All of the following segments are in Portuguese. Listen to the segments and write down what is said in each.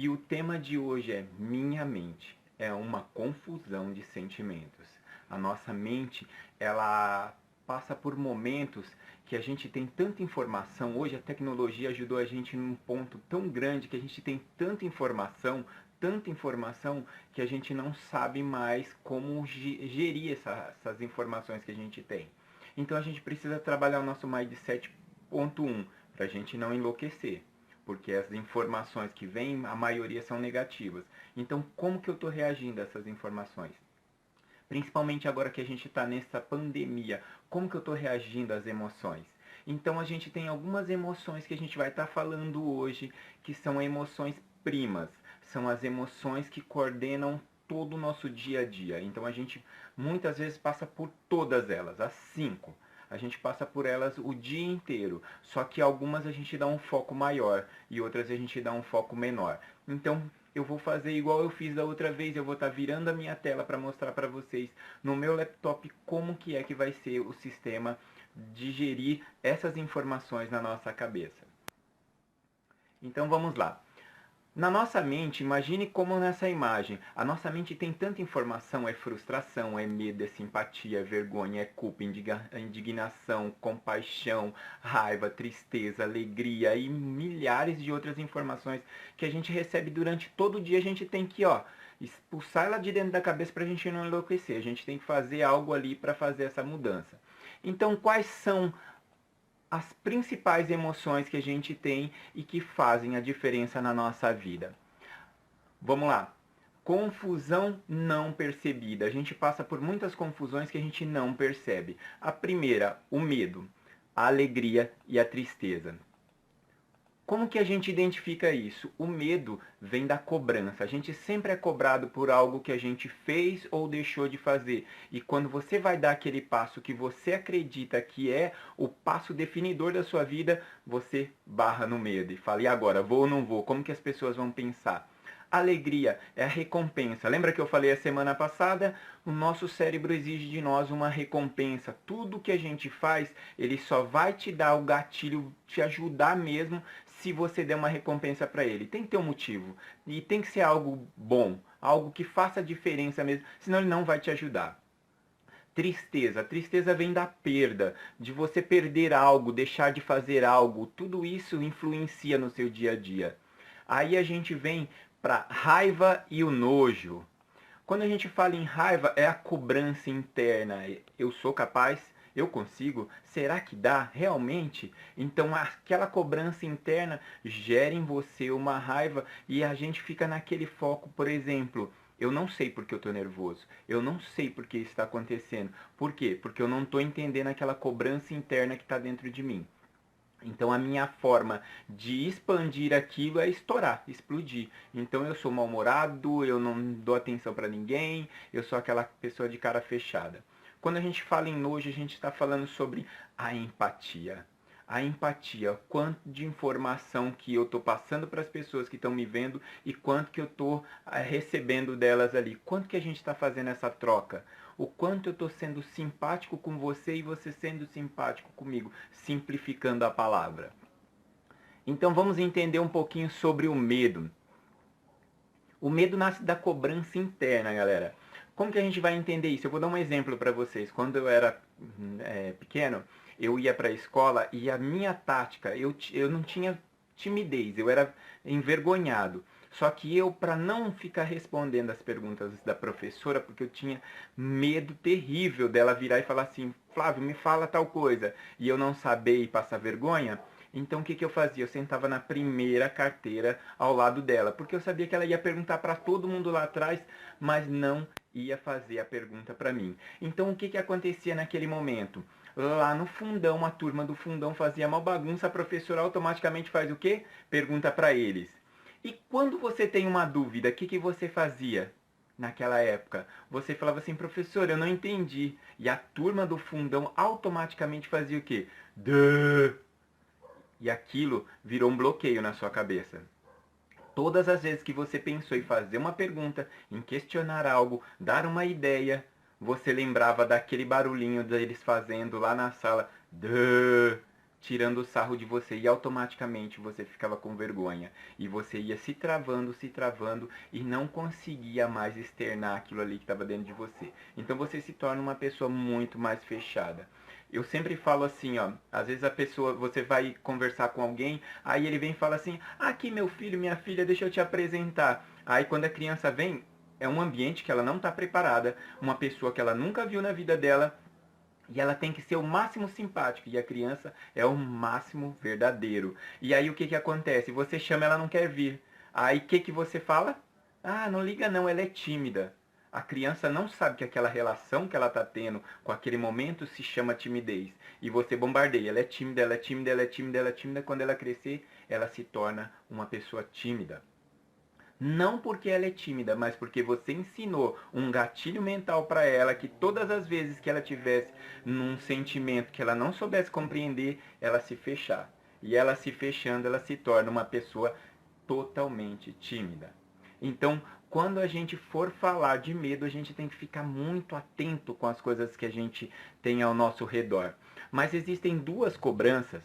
E o tema de hoje é minha mente. É uma confusão de sentimentos. A nossa mente, ela passa por momentos que a gente tem tanta informação. Hoje a tecnologia ajudou a gente num ponto tão grande que a gente tem tanta informação que a gente não sabe mais como gerir essas informações que a gente tem. Então a gente precisa trabalhar o nosso mindset ponto 1 para a gente não enlouquecer, porque as informações que vêm, a maioria são negativas. Então, como que eu estou reagindo a essas informações? Principalmente agora que a gente está nessa pandemia, como que eu estou reagindo às emoções? Então, a gente tem algumas emoções que a gente vai estar falando hoje, que são emoções primas, são as emoções que coordenam todo o nosso dia a dia. Então, a gente muitas vezes passa por todas elas, as 5. A gente passa por elas o dia inteiro, só que algumas a gente dá um foco maior e outras a gente dá um foco menor. Então, eu vou fazer igual eu fiz da outra vez, eu vou estar virando a minha tela para mostrar para vocês no meu laptop como que é que vai ser o sistema de gerir essas informações na nossa cabeça. Então vamos lá. Na nossa mente, imagine como nessa imagem, a nossa mente tem tanta informação, é frustração, é medo, é simpatia, é vergonha, é culpa, indignação, compaixão, raiva, tristeza, alegria e milhares de outras informações que a gente recebe durante todo o dia. A gente tem que, expulsar ela de dentro da cabeça para a gente não enlouquecer. A gente tem que fazer algo ali para fazer essa mudança. Então, quais são as principais emoções que a gente tem e que fazem a diferença na nossa vida? Vamos lá. Confusão não percebida. A gente passa por muitas confusões que a gente não percebe. A primeira, o medo, a alegria e a tristeza. Como que a gente identifica isso? O medo vem da cobrança. A gente sempre é cobrado por algo que a gente fez ou deixou de fazer. E quando você vai dar aquele passo que você acredita que é o passo definidor da sua vida, você barra no medo e fala: e agora, vou ou não vou? Como que as pessoas vão pensar? Alegria é a recompensa. Lembra que eu falei a semana passada? O nosso cérebro exige de nós uma recompensa. Tudo que a gente faz, ele só vai te dar o gatilho, te ajudar mesmo, se você der uma recompensa para ele. Tem que ter um motivo. E tem que ser algo bom, algo que faça diferença mesmo, senão ele não vai te ajudar. Tristeza. A tristeza vem da perda, de você perder algo, deixar de fazer algo. Tudo isso influencia no seu dia a dia. Aí a gente vem para raiva e o nojo. Quando a gente fala em raiva, é a cobrança interna. Eu sou capaz? Eu consigo? Será que dá? Realmente? Então aquela cobrança interna gera em você uma raiva e a gente fica naquele foco, por exemplo. Eu não sei porque eu estou nervoso. Eu não sei porque isso está acontecendo. Por quê? Porque eu não estou entendendo aquela cobrança interna que está dentro de mim. Então a minha forma de expandir aquilo é estourar, explodir. Então eu sou mal-humorado, eu não dou atenção para ninguém, eu sou aquela pessoa de cara fechada. Quando a gente fala em nojo, a gente está falando sobre a empatia. A empatia, quanto de informação que eu estou passando para as pessoas que estão me vendo e quanto que eu estou recebendo delas ali. Quanto que a gente está fazendo essa troca? O quanto eu estou sendo simpático com você e você sendo simpático comigo, simplificando a palavra. Então vamos entender um pouquinho sobre o medo. O medo nasce da cobrança interna, galera. Como que a gente vai entender isso? Eu vou dar um exemplo para vocês. Quando eu era pequeno, eu ia para a escola e a minha tática, eu não tinha timidez, eu era envergonhado. Só que eu, para não ficar respondendo as perguntas da professora, porque eu tinha medo terrível dela virar e falar assim: Flávio, me fala tal coisa, e eu não saber e passar vergonha, então o que, que eu fazia? Eu sentava na primeira carteira ao lado dela, porque eu sabia que ela ia perguntar para todo mundo lá atrás, mas não ia fazer a pergunta para mim. Então o que, que acontecia naquele momento? Lá no fundão, a turma do fundão fazia uma bagunça, a professora automaticamente faz o quê? Pergunta para eles. E quando você tem uma dúvida, o que, que você fazia? Naquela época, você falava assim: professor, eu não entendi. E a turma do fundão automaticamente fazia o quê? Duh! E aquilo virou um bloqueio na sua cabeça. Todas as vezes que você pensou em fazer uma pergunta, em questionar algo, dar uma ideia, você lembrava daquele barulhinho deles fazendo lá na sala. Duh! tirando o sarro de você e automaticamente você ficava com vergonha e você ia se travando e não conseguia mais externar aquilo ali que estava dentro de você. Então você se torna uma pessoa muito mais fechada. Eu sempre falo assim, ó, às vezes a pessoa, você vai conversar com alguém, aí ele vem e fala assim: "Aqui meu filho, minha filha, deixa eu te apresentar". Aí quando a criança vem, é um ambiente que ela não está preparada, uma pessoa que ela nunca viu na vida dela, e ela tem que ser o máximo simpático. E a criança é o máximo verdadeiro. E aí o que acontece? Você chama, ela não quer vir. Aí o que você fala? Ah, não liga não, ela é tímida. A criança não sabe que aquela relação que ela está tendo com aquele momento se chama timidez. E você bombardeia. Ela é tímida, ela é tímida, ela é tímida, ela é tímida. Quando ela crescer, ela se torna uma pessoa tímida. Não porque ela é tímida, mas porque você ensinou um gatilho mental para ela que todas as vezes que ela tivesse num sentimento que ela não soubesse compreender, ela se fechar. E ela se fechando, ela se torna uma pessoa totalmente tímida. Então, quando a gente for falar de medo, a gente tem que ficar muito atento com as coisas que a gente tem ao nosso redor. Mas existem duas cobranças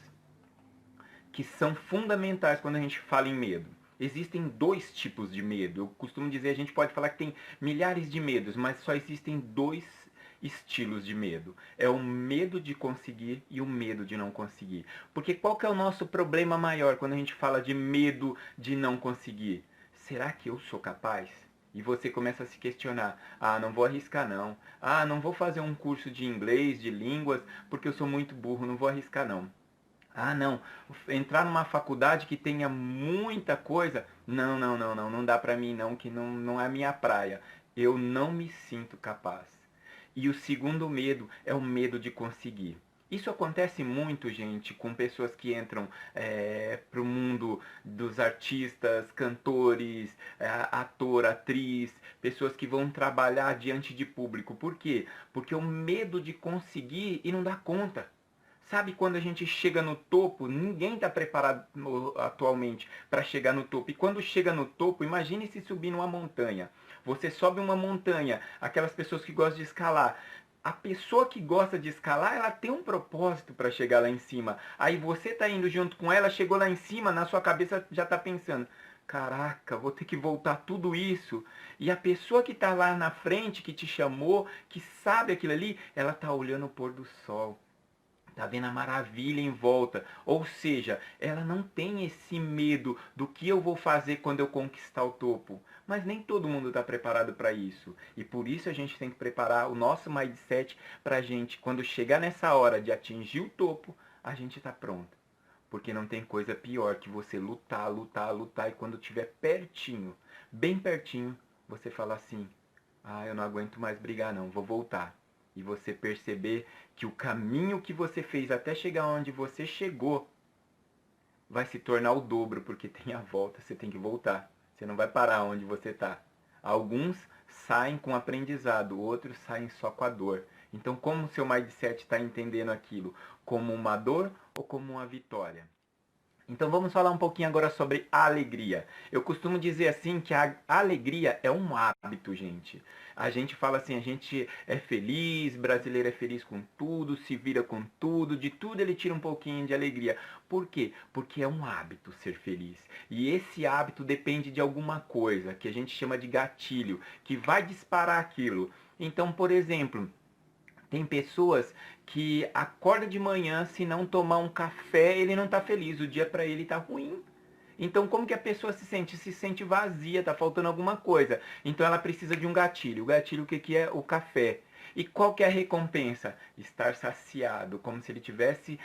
que são fundamentais quando a gente fala em medo. Existem dois tipos de medo. Eu costumo dizer, a gente pode falar que tem milhares de medos, mas só existem dois estilos de medo. É o medo de conseguir e o medo de não conseguir. Porque qual que é o nosso problema maior quando a gente fala de medo de não conseguir? Será que eu sou capaz? E você começa a se questionar: ah, não vou arriscar não. Ah, não vou fazer um curso de inglês, de línguas, porque eu sou muito burro, não vou arriscar não. Ah, não, entrar numa faculdade que tenha muita coisa, não dá pra mim não, que não é a minha praia. Eu não me sinto capaz. E o segundo medo é o medo de conseguir. Isso acontece muito, gente, com pessoas que entram para o mundo dos artistas, cantores, ator, atriz, pessoas que vão trabalhar diante de público. Por quê? Porque o medo de conseguir e não dar conta. Sabe quando a gente chega no topo, ninguém está preparado atualmente para chegar no topo. E quando chega no topo, imagine se subir numa montanha. Você sobe uma montanha, aquelas pessoas que gostam de escalar. A pessoa que gosta de escalar, ela tem um propósito para chegar lá em cima. Aí você está indo junto com ela, chegou lá em cima, na sua cabeça já está pensando: caraca, vou ter que voltar tudo isso. E a pessoa que está lá na frente, que te chamou, que sabe aquilo ali, ela está olhando o pôr do sol. Tá vendo a maravilha em volta. Ou seja, ela não tem esse medo do que eu vou fazer quando eu conquistar o topo. Mas nem todo mundo está preparado para isso. E por isso a gente tem que preparar o nosso mindset para a gente, quando chegar nessa hora de atingir o topo, a gente está pronto. Porque não tem coisa pior que você lutar, lutar, lutar e quando estiver pertinho, bem pertinho, você falar assim: ah, eu não aguento mais brigar não, vou voltar. E você perceber que o caminho que você fez até chegar onde você chegou vai se tornar o dobro, porque tem a volta, você tem que voltar. Você não vai parar onde você está. Alguns saem com aprendizado, outros saem só com a dor. Então, como o seu mindset está entendendo aquilo? Como uma dor ou como uma vitória? Então vamos falar um pouquinho agora sobre a alegria. Eu costumo dizer assim que a alegria é um hábito, gente. A gente fala assim, a gente é feliz, brasileiro é feliz com tudo, se vira com tudo, de tudo ele tira um pouquinho de alegria. Por quê? Porque é um hábito ser feliz. E esse hábito depende de alguma coisa que a gente chama de gatilho, que vai disparar aquilo. Então, por exemplo, tem pessoas que acordam de manhã, se não tomar um café, ele não está feliz, o dia para ele está ruim. Então, como que a pessoa se sente? Se sente vazia, está faltando alguma coisa. Então, ela precisa de um gatilho. O gatilho, o que é? O café. E qual que é a recompensa? Estar saciado, como se ele tivesse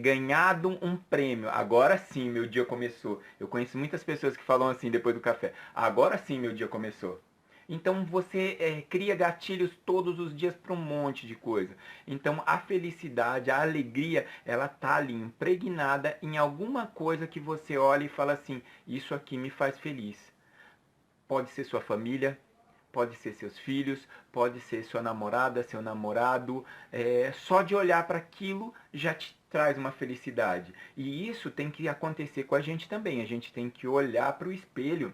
ganhado um prêmio. Agora sim, meu dia começou. Eu conheço muitas pessoas que falam assim depois do café. Agora sim, meu dia começou. Então você cria gatilhos todos os dias para um monte de coisa. Então a felicidade, a alegria, ela tá ali impregnada em alguma coisa que você olha e fala assim: isso aqui me faz feliz. Pode ser sua família, pode ser seus filhos, pode ser sua namorada, seu namorado. Só de olhar para aquilo já te traz uma felicidade. E isso tem que acontecer com a gente também. A gente tem que olhar para o espelho,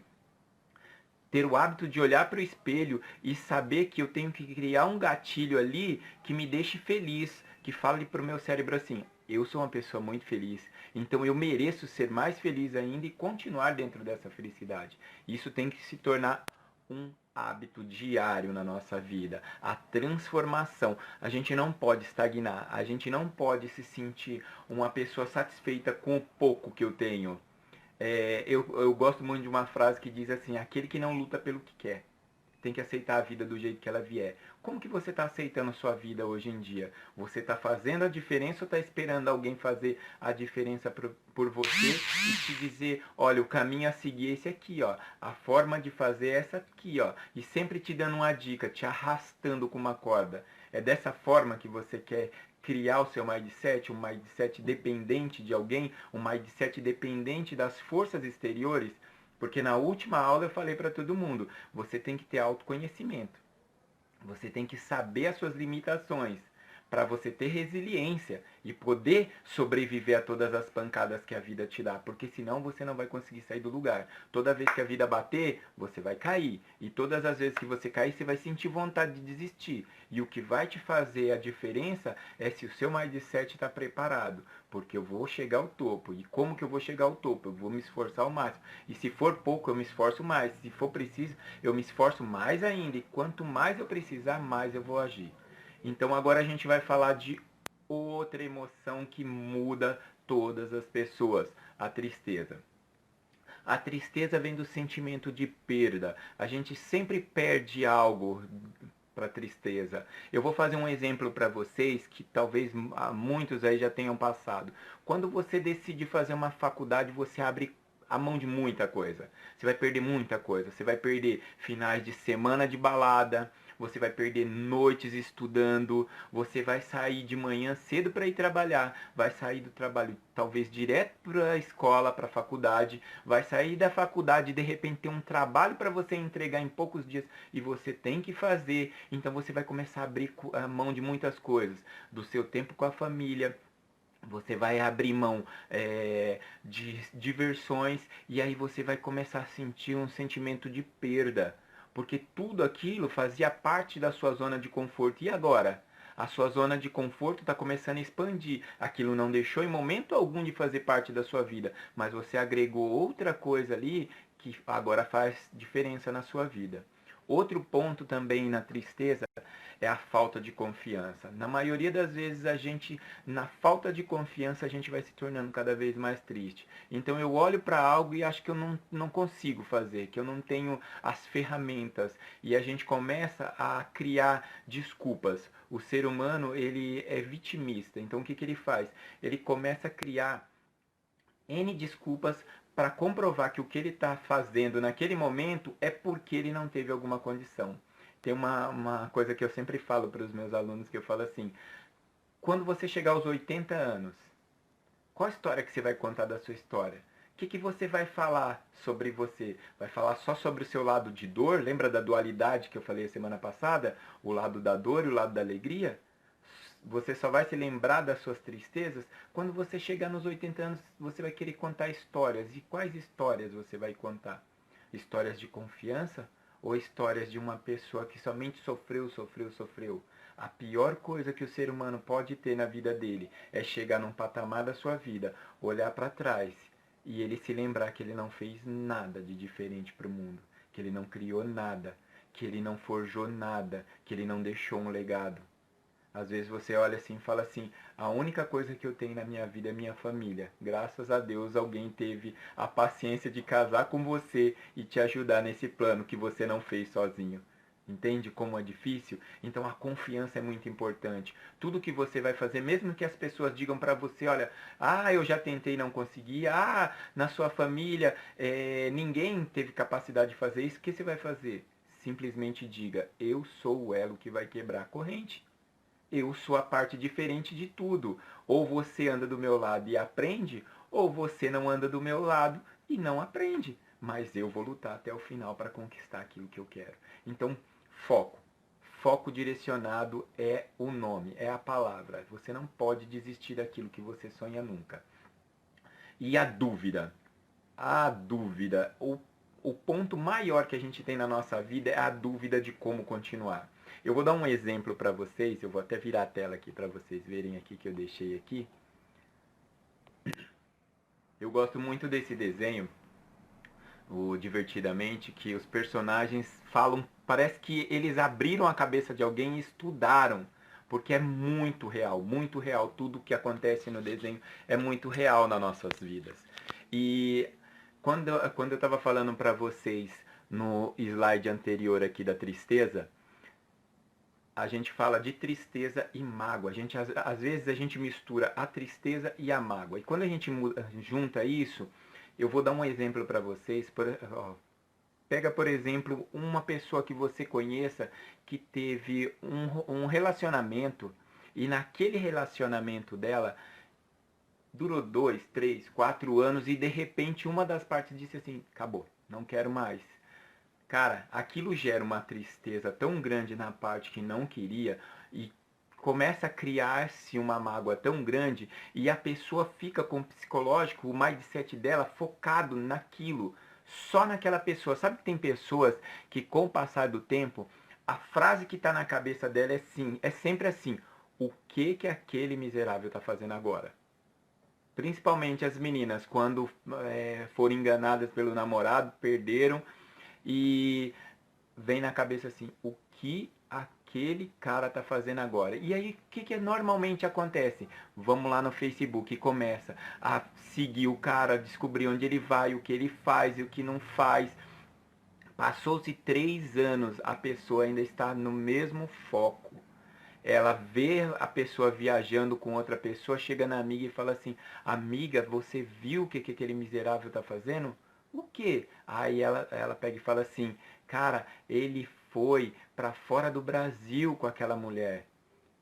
ter o hábito de olhar para o espelho e saber que eu tenho que criar um gatilho ali que me deixe feliz, que fale para o meu cérebro assim: Eu sou uma pessoa muito feliz, então eu mereço ser mais feliz ainda e continuar dentro dessa felicidade. Isso tem que se tornar um hábito diário na nossa vida. A transformação. A gente não pode estagnar, a gente não pode se sentir uma pessoa satisfeita com o pouco que eu tenho. Eu gosto muito de uma frase que diz assim: aquele que não luta pelo que quer tem que aceitar a vida do jeito que ela vier. Como que você está aceitando a sua vida hoje em dia? Você está fazendo a diferença ou está esperando alguém fazer a diferença por você e te dizer, olha, o caminho a seguir é esse aqui, ó. A forma de fazer é essa aqui, ó. E sempre te dando uma dica, te arrastando com uma corda. É dessa forma que você quer criar o seu mindset, um mindset dependente de alguém, um mindset dependente das forças exteriores? Porque na última aula eu falei para todo mundo, você tem que ter autoconhecimento. Você tem que saber as suas limitações para você ter resiliência e poder sobreviver a todas as pancadas que a vida te dá, porque senão você não vai conseguir sair do lugar. Toda vez que a vida bater, você vai cair, e todas as vezes que você cair, você vai sentir vontade de desistir. E o que vai te fazer a diferença é se o seu mindset está preparado, porque eu vou chegar ao topo. E como que eu vou chegar ao topo? Eu vou me esforçar ao máximo. E se for pouco, eu me esforço mais. Se for preciso, eu me esforço mais ainda. E quanto mais eu precisar, mais eu vou agir. Então agora a gente vai falar de outra emoção que muda todas as pessoas, a tristeza. A tristeza vem do sentimento de perda. A gente sempre perde algo para tristeza. Eu vou fazer um exemplo para vocês que talvez muitos aí já tenham passado. Quando você decide fazer uma faculdade, você abre a mão de muita coisa. Você vai perder muita coisa. Você vai perder finais de semana de balada, você vai perder noites estudando, você vai sair de manhã cedo para ir trabalhar, vai sair do trabalho talvez direto para a escola, para a faculdade, vai sair da faculdade e de repente ter um trabalho para você entregar em poucos dias e você tem que fazer, então você vai começar a abrir a mão de muitas coisas, do seu tempo com a família. Você vai abrir mão de diversões e aí você vai começar a sentir um sentimento de perda, porque tudo aquilo fazia parte da sua zona de conforto. E agora? A sua zona de conforto está começando a expandir. Aquilo não deixou em momento algum de fazer parte da sua vida, mas você agregou outra coisa ali que agora faz diferença na sua vida. Outro ponto também na tristeza é a falta de confiança. Na maioria das vezes na falta de confiança, a gente vai se tornando cada vez mais triste. Então eu olho para algo e acho que eu não consigo fazer, que eu não tenho as ferramentas. E a gente começa a criar desculpas. O ser humano, ele é vitimista. Então o que, que ele faz? Ele começa a criar N desculpas para comprovar que o que ele está fazendo naquele momento é porque ele não teve alguma condição. Tem uma coisa que eu sempre falo para os meus alunos, que eu falo assim, quando você chegar aos 80 anos, qual a história que você vai contar da sua história? O que, que você vai falar sobre você? Vai falar só sobre o seu lado de dor? Lembra da dualidade que eu falei a semana passada? O lado da dor e o lado da alegria? Você só vai se lembrar das suas tristezas quando você chegar nos 80 anos, você vai querer contar histórias. E quais histórias você vai contar? Histórias de confiança ou histórias de uma pessoa que somente sofreu, sofreu, sofreu? A pior coisa que o ser humano pode ter na vida dele é chegar num patamar da sua vida, olhar para trás e ele se lembrar que ele não fez nada de diferente para o mundo, que ele não criou nada, que ele não forjou nada, que ele não deixou um legado. Às vezes você olha assim e fala assim, a única coisa que eu tenho na minha vida é minha família. Graças a Deus alguém teve a paciência de casar com você e te ajudar nesse plano que você não fez sozinho. Entende como é difícil? Então a confiança é muito importante. Tudo que você vai fazer, mesmo que as pessoas digam para você, olha, eu já tentei e não consegui, na sua família ninguém teve capacidade de fazer isso, o que você vai fazer? Simplesmente diga, eu sou o elo que vai quebrar a corrente. Eu sou a parte diferente de tudo. Ou você anda do meu lado e aprende, ou você não anda do meu lado e não aprende. Mas eu vou lutar até o final para conquistar aquilo que eu quero. Então, foco. Foco direcionado é o nome, é a palavra. Você não pode desistir daquilo que você sonha nunca. E a dúvida? A dúvida. O ponto maior que a gente tem na nossa vida é a dúvida de como continuar. Eu vou dar um exemplo para vocês, eu vou até virar a tela aqui para vocês verem aqui que eu deixei aqui. Eu gosto muito desse desenho, o Divertidamente, que os personagens falam, parece que eles abriram a cabeça de alguém e estudaram, porque é muito real, tudo que acontece no desenho é muito real nas nossas vidas. E quando eu estava falando para vocês no slide anterior aqui da tristeza, a gente fala de tristeza e mágoa. Às vezes a gente mistura a tristeza e a mágoa. E quando a gente junta isso, eu vou dar um exemplo para vocês. Pega, por exemplo, uma pessoa que você conheça que teve um relacionamento e naquele relacionamento dela durou 2, 3, 4 anos e de repente uma das partes disse assim, acabou, não quero mais. Cara, aquilo gera uma tristeza tão grande na parte que não queria e começa a criar-se uma mágoa tão grande e a pessoa fica com o psicológico, o mindset dela focado naquilo, só naquela pessoa. Sabe que tem pessoas que com o passar do tempo, a frase que está na cabeça dela é sempre assim, o que que aquele miserável está fazendo agora? Principalmente as meninas, quando foram enganadas pelo namorado, perderam e vem na cabeça assim, o que aquele cara tá fazendo agora? E aí, o que normalmente acontece? Vamos lá no Facebook e começa a seguir o cara, descobrir onde ele vai, o que ele faz e o que não faz. Passou-se 3 anos, a pessoa ainda está no mesmo foco. Ela vê a pessoa viajando com outra pessoa, chega na amiga e fala assim, amiga, você viu o que aquele miserável tá fazendo? O quê? Aí ela pega e fala assim, cara, ele foi para fora do Brasil com aquela mulher.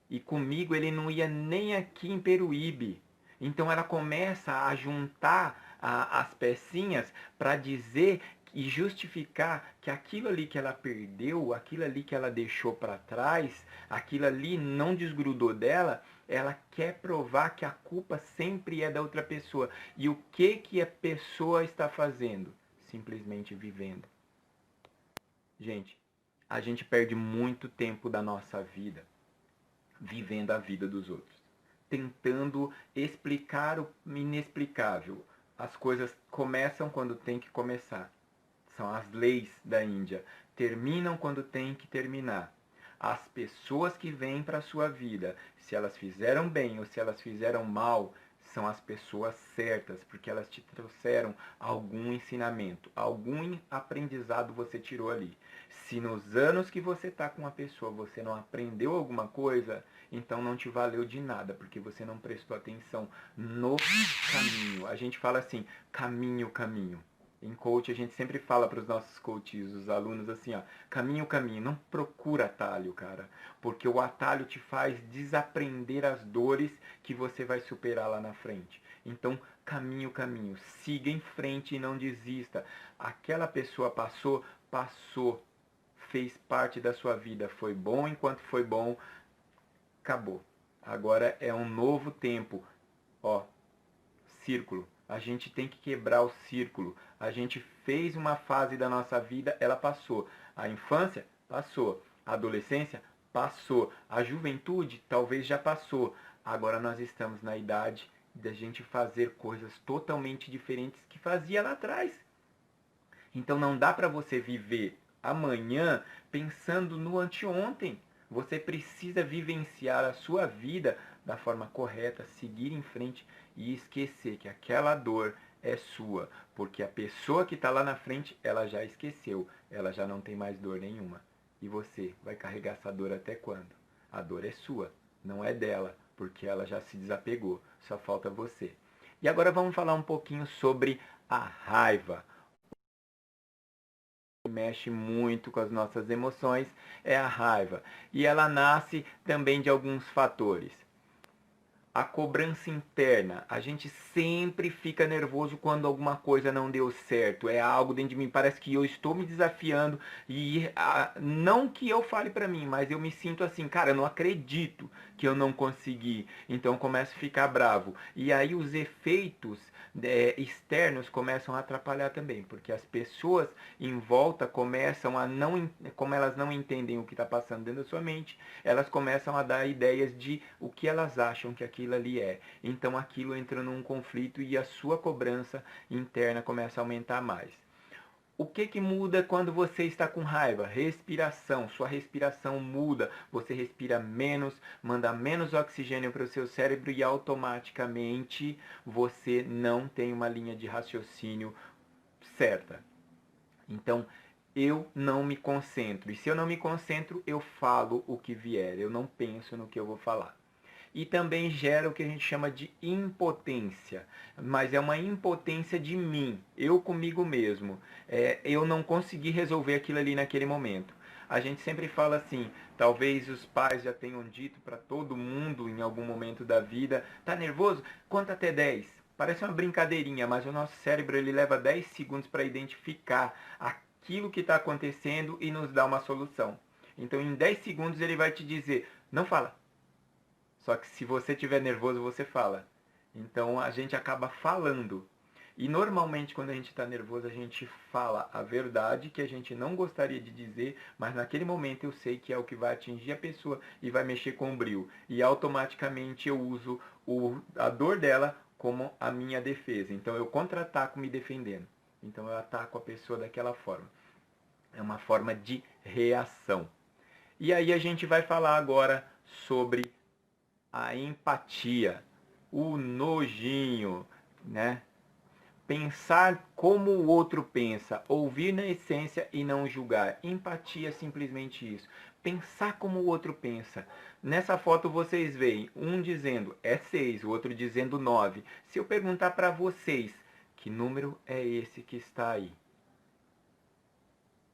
E comigo ele não ia nem aqui em Peruíbe. Então ela começa a juntar as pecinhas para dizer e justificar que aquilo ali que ela perdeu, aquilo ali que ela deixou para trás, aquilo ali não desgrudou dela, ela quer provar que a culpa sempre é da outra pessoa. E o que que a pessoa está fazendo? Simplesmente vivendo. Gente, a gente perde muito tempo da nossa vida vivendo a vida dos outros, tentando explicar o inexplicável. As coisas começam quando tem que começar. São as leis da Índia. Terminam quando tem que terminar. As pessoas que vêm para a sua vida, se elas fizeram bem ou se elas fizeram mal, são as pessoas certas, porque elas te trouxeram algum ensinamento, algum aprendizado você tirou ali. Se nos anos que você está com a pessoa você não aprendeu alguma coisa, então não te valeu de nada, porque você não prestou atenção no caminho. A gente fala assim, caminho, caminho. Em coach a gente sempre fala para os nossos coaches, os alunos assim, ó, caminho, caminho, não procura atalho, cara, porque o atalho te faz desaprender as dores que você vai superar lá na frente. Então, caminho, caminho, siga em frente e não desista. Aquela pessoa passou, passou, fez parte da sua vida, foi bom enquanto foi bom, acabou. Agora é um novo tempo, ó, círculo. A gente tem que quebrar o círculo. A gente fez uma fase da nossa vida, ela passou. A infância passou. A adolescência passou. A juventude talvez já passou. Agora nós estamos na idade da gente fazer coisas totalmente diferentes que fazia lá atrás. Então não dá para você viver amanhã pensando no anteontem. Você precisa vivenciar a sua vida da forma correta, seguir em frente e esquecer que aquela dor é sua, porque a pessoa que está lá na frente, ela já esqueceu, ela já não tem mais dor nenhuma. E você vai carregar essa dor até quando? A dor é sua, não é dela, porque ela já se desapegou, só falta você. E agora vamos falar um pouquinho sobre a raiva. Mexe muito com as nossas emoções é a raiva. E ela nasce também de alguns fatores. A cobrança interna. A gente sempre fica nervoso quando alguma coisa não deu certo. É algo dentro de mim. Parece que eu estou me desafiando. E não que eu fale pra mim, mas eu me sinto assim, cara, eu não acredito que eu não consegui, então eu começo a ficar bravo. E aí os efeitos externos começam a atrapalhar também, porque as pessoas em volta começam a não, como elas não entendem o que está passando dentro da sua mente, elas começam a dar ideias de o que elas acham que aquilo ali é. Então aquilo entra num conflito e a sua cobrança interna começa a aumentar mais. O que que muda quando você está com raiva? Respiração. Sua respiração muda. Você respira menos, manda menos oxigênio para o seu cérebro e automaticamente você não tem uma linha de raciocínio certa. Então, eu não me concentro. E se eu não me concentro, eu falo o que vier. Eu não penso no que eu vou falar. E também gera o que a gente chama de impotência, mas é uma impotência de mim, eu comigo mesmo. Eu não consegui resolver aquilo ali naquele momento. A gente sempre fala assim, talvez os pais já tenham dito para todo mundo em algum momento da vida, tá nervoso? Conta até 10. Parece uma brincadeirinha, mas o nosso cérebro ele leva 10 segundos para identificar aquilo que está acontecendo e nos dar uma solução. Então em 10 segundos ele vai te dizer, não fala. Só que se você estiver nervoso, você fala. Então a gente acaba falando. E normalmente quando a gente está nervoso, a gente fala a verdade que a gente não gostaria de dizer, mas naquele momento eu sei que é o que vai atingir a pessoa e vai mexer com o bril. E automaticamente eu uso a dor dela como a minha defesa. Então eu contra-ataco me defendendo. Então eu ataco a pessoa daquela forma. É uma forma de reação. E aí a gente vai falar agora sobre a empatia, o nojinho, né? Pensar como o outro pensa, ouvir na essência e não julgar. Empatia é simplesmente isso. Pensar como o outro pensa. Nessa foto vocês veem um dizendo é 6, o outro dizendo 9. Se eu perguntar para vocês, que número é esse que está aí?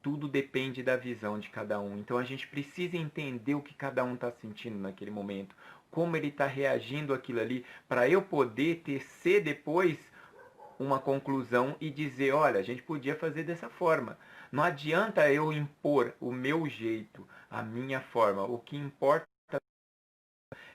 Tudo depende da visão de cada um. Então a gente precisa entender o que cada um está sentindo naquele momento, como ele está reagindo àquilo ali, para eu poder tecer depois uma conclusão e dizer, olha, a gente podia fazer dessa forma. Não adianta eu impor o meu jeito, a minha forma. O que importa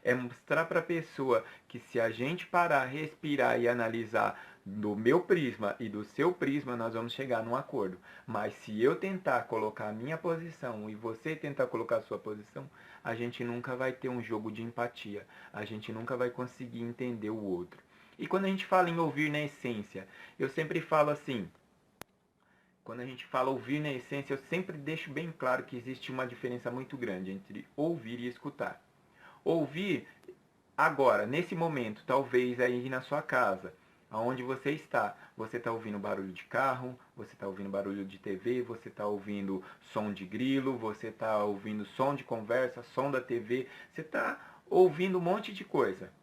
é mostrar para a pessoa que se a gente parar, respirar e analisar do meu prisma e do seu prisma, nós vamos chegar num acordo. Mas se eu tentar colocar a minha posição e você tentar colocar a sua posição, a gente nunca vai ter um jogo de empatia. A gente nunca vai conseguir entender o outro. E quando a gente fala em ouvir na essência, eu sempre falo assim, quando a gente fala ouvir na essência, eu sempre deixo bem claro que existe uma diferença muito grande entre ouvir e escutar. Ouvir agora, nesse momento, talvez aí na sua casa, aonde você está ouvindo barulho de carro, você está ouvindo barulho de TV, você está ouvindo som de grilo, você está ouvindo som de conversa, som da TV, você está ouvindo um monte de coisa,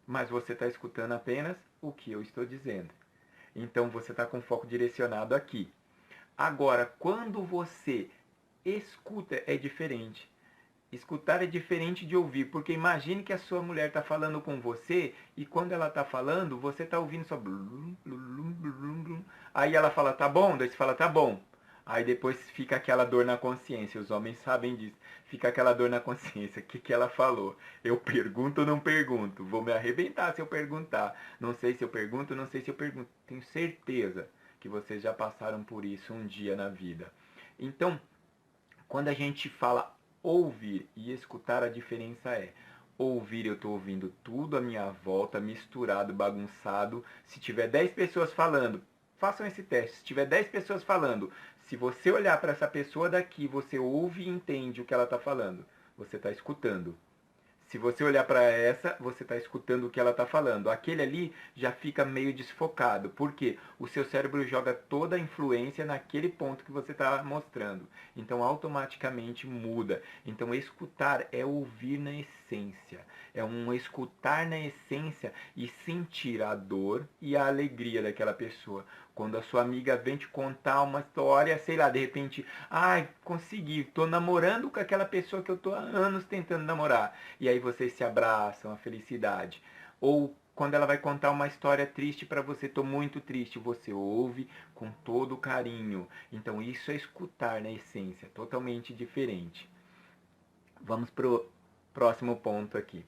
mas você está escutando apenas o que eu estou dizendo. Então você está com o foco direcionado aqui. Agora, quando você escuta, é diferente. Escutar é diferente de ouvir, porque imagine que a sua mulher está falando com você e quando ela está falando, você está ouvindo só blum, blum, blum, blum. Aí ela fala, tá bom? Daí você fala, tá bom. Aí depois fica aquela dor na consciência, os homens sabem disso. Fica aquela dor na consciência, o que, que ela falou? Eu pergunto ou não pergunto? Vou me arrebentar se eu perguntar. Não sei se eu pergunto, não sei se eu pergunto. Tenho certeza que vocês já passaram por isso um dia na vida. Então, quando a gente fala ouvir e escutar, a diferença é ouvir, eu estou ouvindo tudo à minha volta, misturado, bagunçado. Se tiver 10 pessoas falando, façam esse teste. Se tiver 10 pessoas falando, se você olhar para essa pessoa daqui, você ouve e entende o que ela está falando. Você está escutando. Se você olhar para essa, você está escutando o que ela está falando. Aquele ali já fica meio desfocado. Por quê? O seu cérebro joga toda a influência naquele ponto que você está mostrando. Então, automaticamente muda. Então, escutar é ouvir na essência. É um escutar na essência e sentir a dor e a alegria daquela pessoa. Quando a sua amiga vem te contar uma história, sei lá, de repente, ai, consegui, tô namorando com aquela pessoa que eu tô há anos tentando namorar. E aí vocês se abraçam, a felicidade. Ou quando ela vai contar uma história triste para você, tô muito triste, você ouve com todo carinho. Então isso é escutar na essência, totalmente diferente. Vamos pro próximo ponto aqui.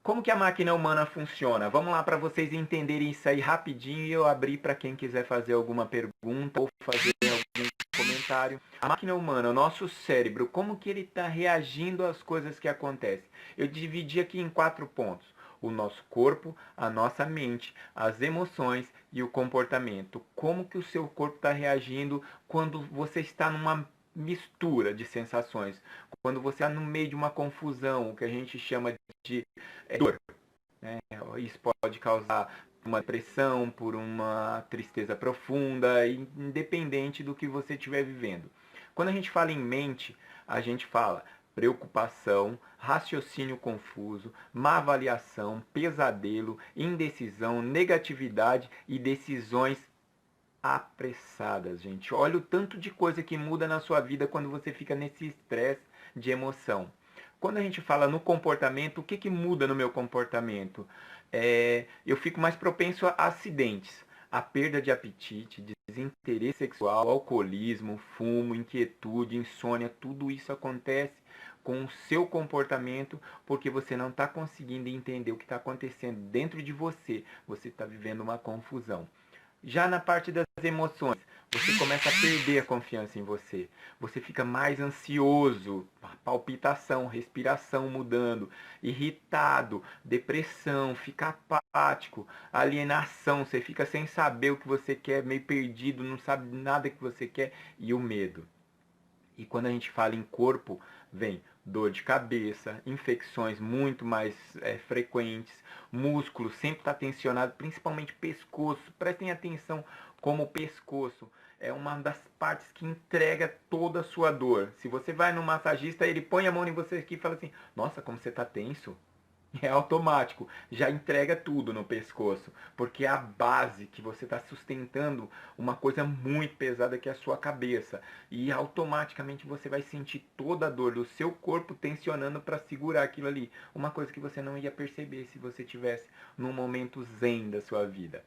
Como que a máquina humana funciona? Vamos lá para vocês entenderem isso aí rapidinho e eu abrir para quem quiser fazer alguma pergunta ou fazer algum comentário. A máquina humana, o nosso cérebro, como que ele está reagindo às coisas que acontecem? Eu dividi aqui em 4 pontos. O nosso corpo, a nossa mente, as emoções e o comportamento. Como que o seu corpo está reagindo quando você está numa mistura de sensações? Quando você está no meio de uma confusão, o que a gente chama de dor, né? Isso pode causar uma depressão, por uma tristeza profunda, independente do que você estiver vivendo. Quando a gente fala em mente, a gente fala preocupação, raciocínio confuso, má avaliação, pesadelo, indecisão, negatividade e decisões apressadas, gente. Olha o tanto de coisa que muda na sua vida quando você fica nesse estresse de emoção. Quando a gente fala no comportamento, o que, que muda no meu comportamento? Eu fico mais propenso a acidentes, a perda de apetite, desinteresse sexual, alcoolismo, fumo, inquietude, insônia, tudo isso acontece com o seu comportamento porque você não está conseguindo entender o que está acontecendo dentro de você. Você está vivendo uma confusão. Já na parte das emoções, você começa a perder a confiança em você. Você fica mais ansioso, palpitação, respiração mudando, irritado, depressão, fica apático, alienação, você fica sem saber o que você quer, meio perdido, não sabe nada que você quer, e o medo. E quando a gente fala em corpo, vem dor de cabeça, infecções muito mais frequentes, músculo sempre está tensionado, principalmente pescoço. Prestem atenção como o pescoço é uma das partes que entrega toda a sua dor. Se você vai no massagista, ele põe a mão em você aqui e fala assim: nossa, como você está tenso. É automático, já entrega tudo no pescoço, porque é a base que você está sustentando uma coisa muito pesada que é a sua cabeça. E automaticamente você vai sentir toda a dor do seu corpo tensionando para segurar aquilo ali. Uma coisa que você não ia perceber se você tivesse num momento zen da sua vida.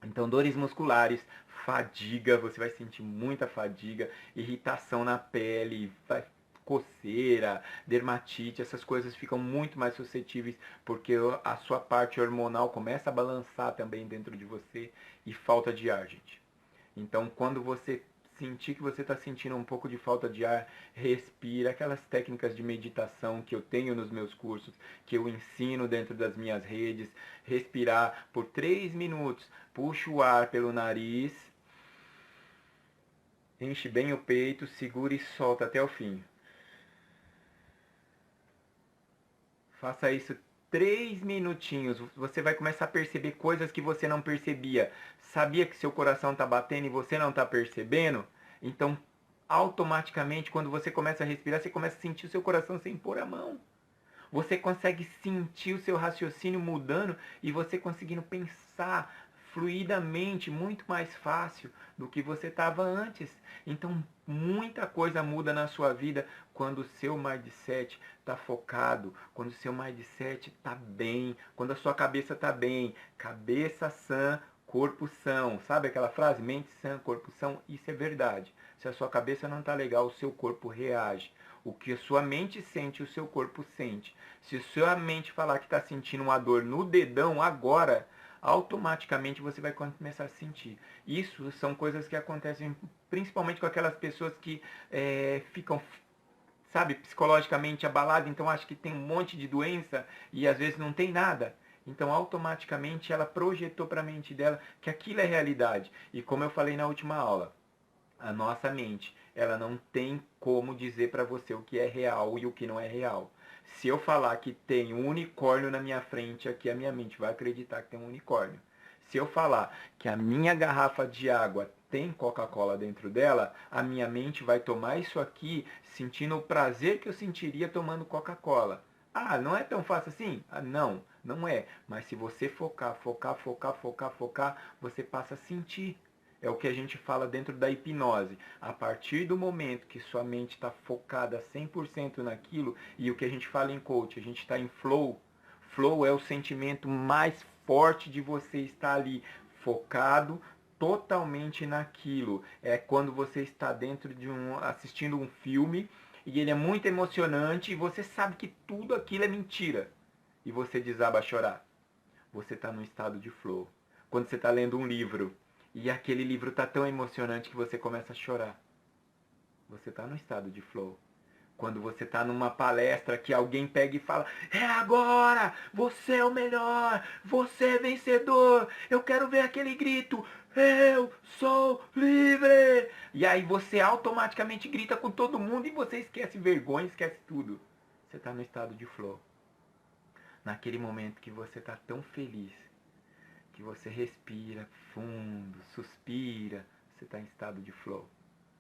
Então, dores musculares, fadiga, você vai sentir muita fadiga, irritação na pele, coceira, dermatite, essas coisas ficam muito mais suscetíveis porque a sua parte hormonal começa a balançar também dentro de você e falta de ar, gente. Então, quando você sentir que você está sentindo um pouco de falta de ar, respira. Aquelas técnicas de meditação que eu tenho nos meus cursos, que eu ensino dentro das minhas redes. Respirar por 3 minutos. Puxa o ar pelo nariz. Enche bem o peito, segura e solta até o fim. Faça isso 3 minutinhos. Você vai começar a perceber coisas que você não percebia. Sabia que seu coração está batendo e você não está percebendo? Então, automaticamente, quando você começa a respirar, você começa a sentir o seu coração sem pôr a mão. Você consegue sentir o seu raciocínio mudando e você conseguindo pensar fluidamente, muito mais fácil do que você estava antes. Então, muita coisa muda na sua vida quando o seu mindset está focado, quando o seu mindset está bem, quando a sua cabeça está bem. Cabeça sã, corpo são. Sabe aquela frase? Mente sã, corpo são. Isso é verdade. Se a sua cabeça não está legal, o seu corpo reage. O que a sua mente sente, o seu corpo sente. Se a sua mente falar que está sentindo uma dor no dedão agora, automaticamente você vai começar a sentir. Isso são coisas que acontecem principalmente com aquelas pessoas que ficam, sabe, psicologicamente abaladas, então acha que tem um monte de doença e às vezes não tem nada. Então automaticamente ela projetou para a mente dela que aquilo é realidade. E como eu falei na última aula, a nossa mente, ela não tem como dizer para você o que é real e o que não é real. Se eu falar que tem um unicórnio na minha frente, aqui a minha mente vai acreditar que tem um unicórnio. Se eu falar que a minha garrafa de água tem Coca-Cola dentro dela, a minha mente vai tomar isso aqui sentindo o prazer que eu sentiria tomando Coca-Cola. Ah, não é tão fácil assim? Ah, não, não é. Mas se você focar, você passa a sentir. É o que a gente fala dentro da hipnose. A partir do momento que sua mente está focada 100% naquilo, e o que a gente fala em coach, a gente está em flow. Flow é o sentimento mais forte de você estar ali focado totalmente naquilo. É quando você está dentro de assistindo um filme e ele é muito emocionante e você sabe que tudo aquilo é mentira. e você desaba a chorar? Você está no estado de flow. Quando você está lendo um livro e aquele livro está tão emocionante que você começa a chorar, você está no estado de flow. Quando você está numa palestra que alguém pega e fala: é agora, você é o melhor, você é vencedor, eu quero ver aquele grito, eu sou livre. E aí você automaticamente grita com todo mundo e você esquece vergonha, esquece tudo. Você está no estado de flow. Naquele momento que você está tão feliz, que você respira fundo, suspira, você está em estado de flow.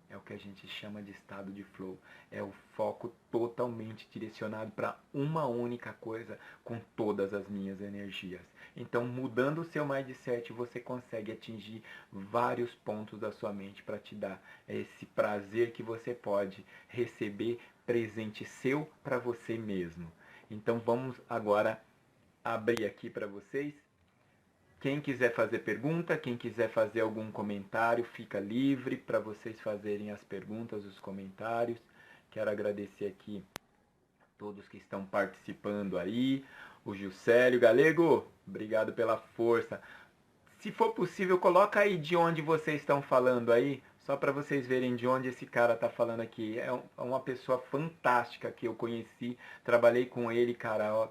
É o que a gente chama de estado de flow. É o foco totalmente direcionado para uma única coisa com todas as minhas energias. Então, mudando o seu mindset, você consegue atingir vários pontos da sua mente para te dar esse prazer que você pode receber presente seu para você mesmo. Então, vamos agora abrir aqui para vocês. Quem quiser fazer pergunta, quem quiser fazer algum comentário, fica livre para vocês fazerem as perguntas, os comentários. Quero agradecer aqui a todos que estão participando aí. O Juscelio Galego, obrigado pela força. Se for possível, coloca aí de onde vocês estão falando aí, só para vocês verem de onde esse cara está falando aqui. É uma pessoa fantástica que eu conheci, trabalhei com ele, cara, ó,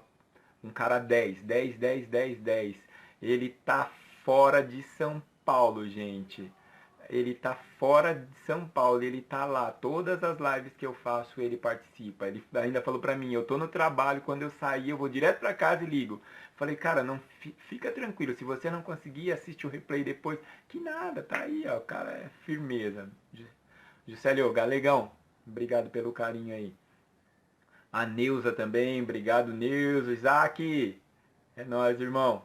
um cara 10, 10, 10, 10, 10. Ele tá fora de São Paulo, gente. Ele tá fora de São Paulo, ele tá lá. Todas as lives que eu faço, ele participa. Ele ainda falou pra mim, eu tô no trabalho, quando eu sair, eu vou direto pra casa e ligo. Falei, cara, não fica tranquilo, se você não conseguir, assiste o replay depois. Que nada, tá aí, ó, o cara é firmeza. Juscelio, Galegão, obrigado pelo carinho aí. A Neuza também, obrigado Neuza. Isaac, é nóis, irmão.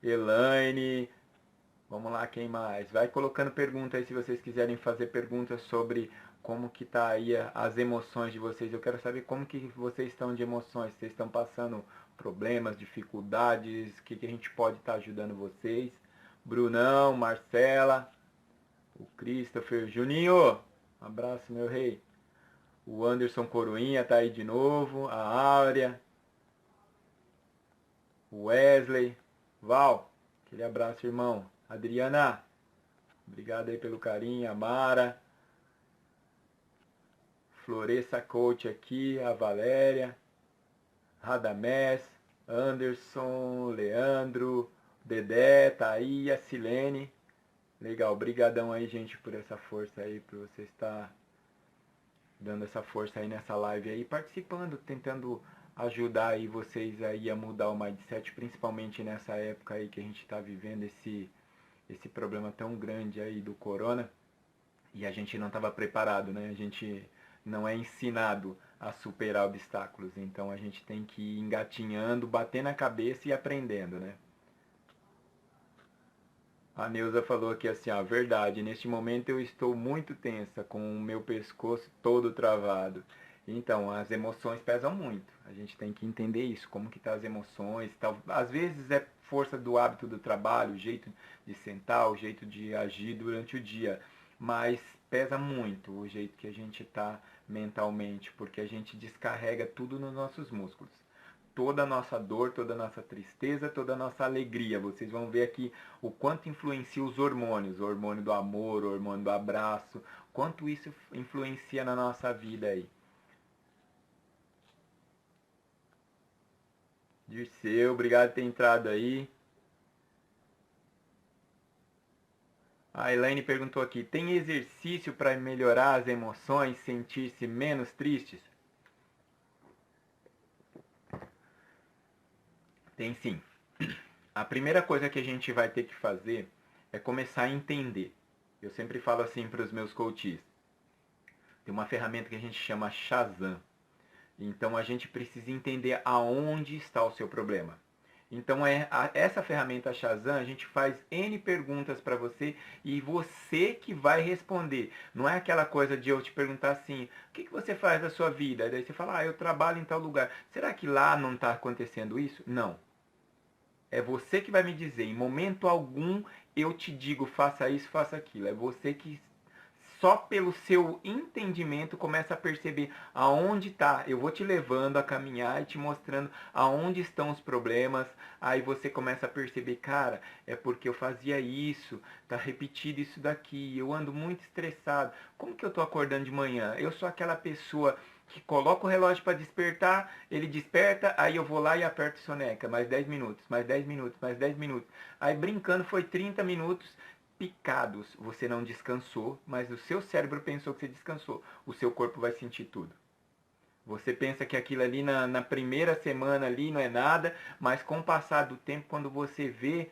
Elaine, vamos lá, quem mais? Vai colocando pergunta aí se vocês quiserem fazer perguntas sobre como que tá aí as emoções de vocês. Eu quero saber como que vocês estão de emoções. Vocês estão passando problemas, dificuldades, o que, que a gente pode estar ajudando vocês. Brunão, Marcela, o Christopher, Juninho, um abraço meu rei. O Anderson Coroinha tá aí de novo, a Áurea, o Wesley, Val, aquele abraço, irmão. Adriana, obrigado aí pelo carinho. A Mara, Floresta Coach aqui, a Valéria, Radamés, Anderson, Leandro, Dedé, tá aí, a Silene. Legal, brigadão aí, gente, por essa força aí, por você estar dando essa força aí nessa live aí, participando, tentando ajudar aí vocês aí a mudar o mindset, principalmente nessa época aí que a gente está vivendo esse problema tão grande aí do corona e a gente não estava preparado, né? A gente não é ensinado a superar obstáculos, então a gente tem que ir engatinhando, batendo a cabeça e aprendendo, né? A Neuza falou aqui assim, ó, verdade, neste momento eu estou muito tensa, com o meu pescoço todo travado. Então, as emoções pesam muito. A gente tem que entender isso, como que tá as emoções, tal. Às vezes é força do hábito do trabalho, o jeito de sentar, o jeito de agir durante o dia, mas pesa muito o jeito que a gente tá mentalmente, porque a gente descarrega tudo nos nossos músculos. Toda a nossa dor, toda a nossa tristeza, toda a nossa alegria. Vocês vão ver aqui o quanto influencia os hormônios, o hormônio do amor, o hormônio do abraço, quanto isso influencia na nossa vida aí. Dirceu, obrigado por ter entrado aí. A Elaine perguntou aqui, tem exercício para melhorar as emoções, sentir-se menos tristes? Tem sim. A primeira coisa que a gente vai ter que fazer é começar a entender. Eu sempre falo assim para os meus coaches. Tem uma ferramenta que a gente chama Shazam. Então a gente precisa entender aonde está o seu problema. Então essa ferramenta Shazam, a gente faz N perguntas para você e você que vai responder. Não é aquela coisa de eu te perguntar assim, o que você faz da sua vida? Daí você fala, eu trabalho em tal lugar. Será que lá não está acontecendo isso? Não. É você que vai me dizer, em momento algum eu te digo, faça isso, faça aquilo. É você que só pelo seu entendimento começa a perceber aonde está. Eu vou te levando a caminhar e te mostrando aonde estão os problemas. Aí você começa a perceber, cara, é porque eu fazia isso, tá repetido isso daqui, eu ando muito estressado. Como que eu tô acordando de manhã? Eu sou aquela pessoa que coloca o relógio para despertar, ele desperta, aí eu vou lá e aperto soneca, mais 10 minutos, mais 10 minutos, mais 10 minutos. Aí brincando foi 30 minutos picados. Você não descansou, mas o seu cérebro pensou que você descansou. O seu corpo vai sentir tudo. Você pensa que aquilo ali na primeira semana ali não é nada, mas com o passar do tempo, quando você vê,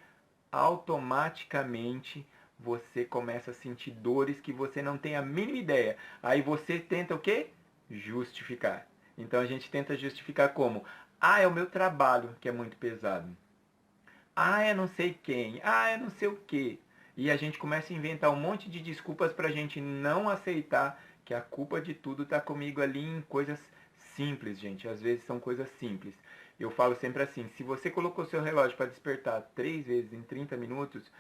automaticamente você começa a sentir dores que você não tem a mínima ideia. Aí você tenta o quê? Justificar. Então a gente tenta justificar como? Ah, é o meu trabalho que é muito pesado. Ah, é não sei quem. Ah, é não sei o quê. E a gente começa a inventar um monte de desculpas para a gente não aceitar que a culpa de tudo está comigo ali em coisas simples, gente. Às vezes são coisas simples. Eu falo sempre assim, se você colocou seu relógio para despertar 3 vezes em 30 minutos,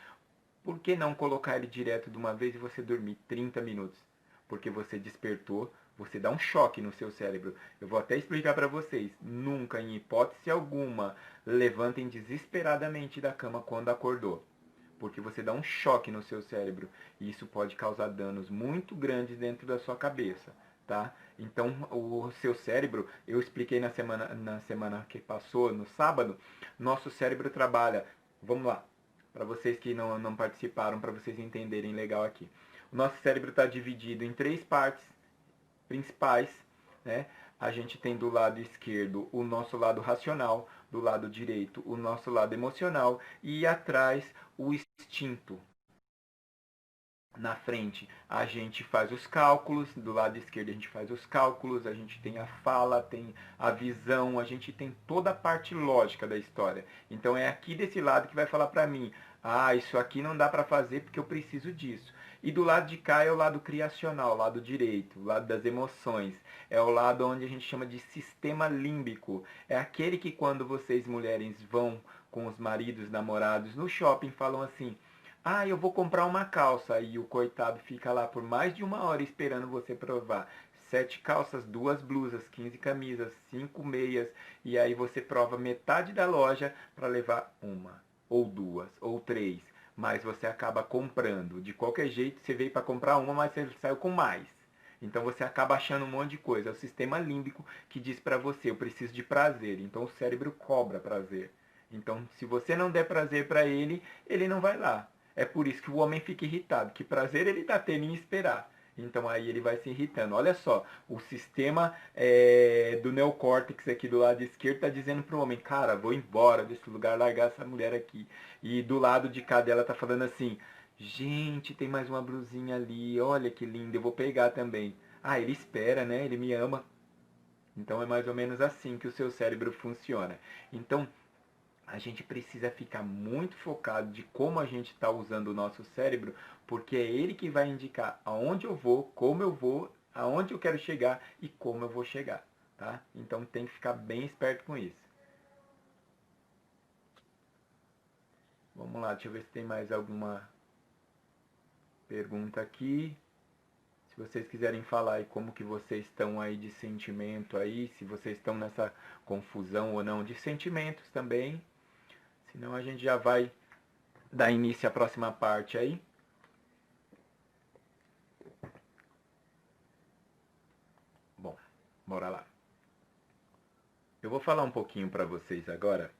por que não colocar ele direto de uma vez e você dormir 30 minutos? Porque você despertou, você dá um choque no seu cérebro. Eu vou até explicar para vocês. Nunca, em hipótese alguma, levantem desesperadamente da cama quando acordou. Porque você dá um choque no seu cérebro. E isso pode causar danos muito grandes dentro da sua cabeça. Tá? Então, o seu cérebro, eu expliquei na semana que passou, no sábado, nosso cérebro trabalha. Vamos lá, para vocês que não participaram, para vocês entenderem legal aqui. O nosso cérebro está dividido em 3 partes principais, né? A gente tem do lado esquerdo o nosso lado racional, do lado direito o nosso lado emocional e atrás o instinto. Na frente a gente faz os cálculos, do lado esquerdo a gente faz os cálculos, a gente tem a fala, tem a visão, a gente tem toda a parte lógica da história. Então é aqui desse lado que vai falar para mim, ah, isso aqui não dá para fazer porque eu preciso disso. E do lado de cá é o lado criacional, o lado direito, o lado das emoções. É o lado onde a gente chama de sistema límbico. É aquele que quando vocês mulheres vão com os maridos, namorados no shopping, falam assim, ah, eu vou comprar uma calça. E o coitado fica lá por mais de 1 hora esperando você provar. 7 calças, 2 blusas, 15 camisas, 5 meias. E aí você prova metade da loja para levar uma, ou 2, ou 3. Mas você acaba comprando. De qualquer jeito, você veio para comprar uma, mas você saiu com mais. Então você acaba achando um monte de coisa. É o sistema límbico que diz para você, eu preciso de prazer. Então o cérebro cobra prazer. Então, se você não der prazer para ele, ele não vai lá. É por isso que o homem fica irritado. Que prazer ele está tendo em esperar. Então aí ele vai se irritando. Olha só, o sistema do neocórtex aqui do lado esquerdo está dizendo para o homem, cara, vou embora desse lugar, largar essa mulher aqui. E do lado de cá dela está falando assim, gente, tem mais uma blusinha ali, olha que linda, eu vou pegar também. Ah, ele espera, né? Ele me ama. Então é mais ou menos assim que o seu cérebro funciona. Então, a gente precisa ficar muito focado de como a gente está usando o nosso cérebro, porque é ele que vai indicar aonde eu vou, como eu vou, aonde eu quero chegar e como eu vou chegar, tá? Então tem que ficar bem esperto com isso. Vamos lá, deixa eu ver se tem mais alguma pergunta aqui. Se vocês quiserem falar aí como que vocês estão aí de sentimento aí, se vocês estão nessa confusão ou não de sentimentos também. Senão a gente já vai dar início à próxima parte aí. Bom, bora lá. Eu vou falar um pouquinho para vocês agora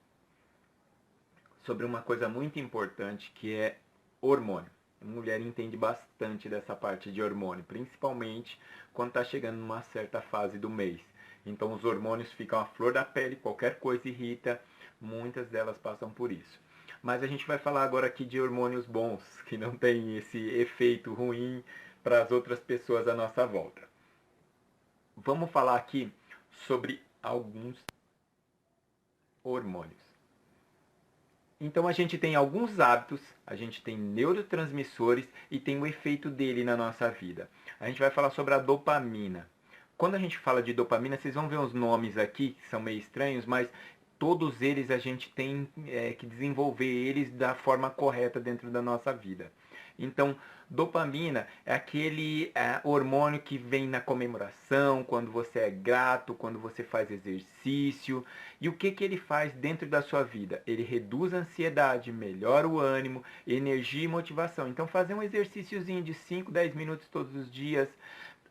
sobre uma coisa muito importante que é hormônio. A mulher entende bastante dessa parte de hormônio, principalmente quando está chegando numa certa fase do mês. Então os hormônios ficam à flor da pele, qualquer coisa irrita, muitas delas passam por isso. Mas a gente vai falar agora aqui de hormônios bons, que não tem esse efeito ruim para as outras pessoas à nossa volta. Vamos falar aqui sobre alguns hormônios. Então a gente tem alguns hábitos, a gente tem neurotransmissores e tem o efeito dele na nossa vida. A gente vai falar sobre a dopamina. Quando a gente fala de dopamina, vocês vão ver os nomes aqui que são meio estranhos, mas todos eles a gente tem que desenvolver eles da forma correta dentro da nossa vida. Então, dopamina é aquele hormônio que vem na comemoração, quando você é grato, quando você faz exercício. E o que ele faz dentro da sua vida? Ele reduz a ansiedade, melhora o ânimo, energia e motivação. Então, fazer um exercíciozinho de 5, 10 minutos todos os dias,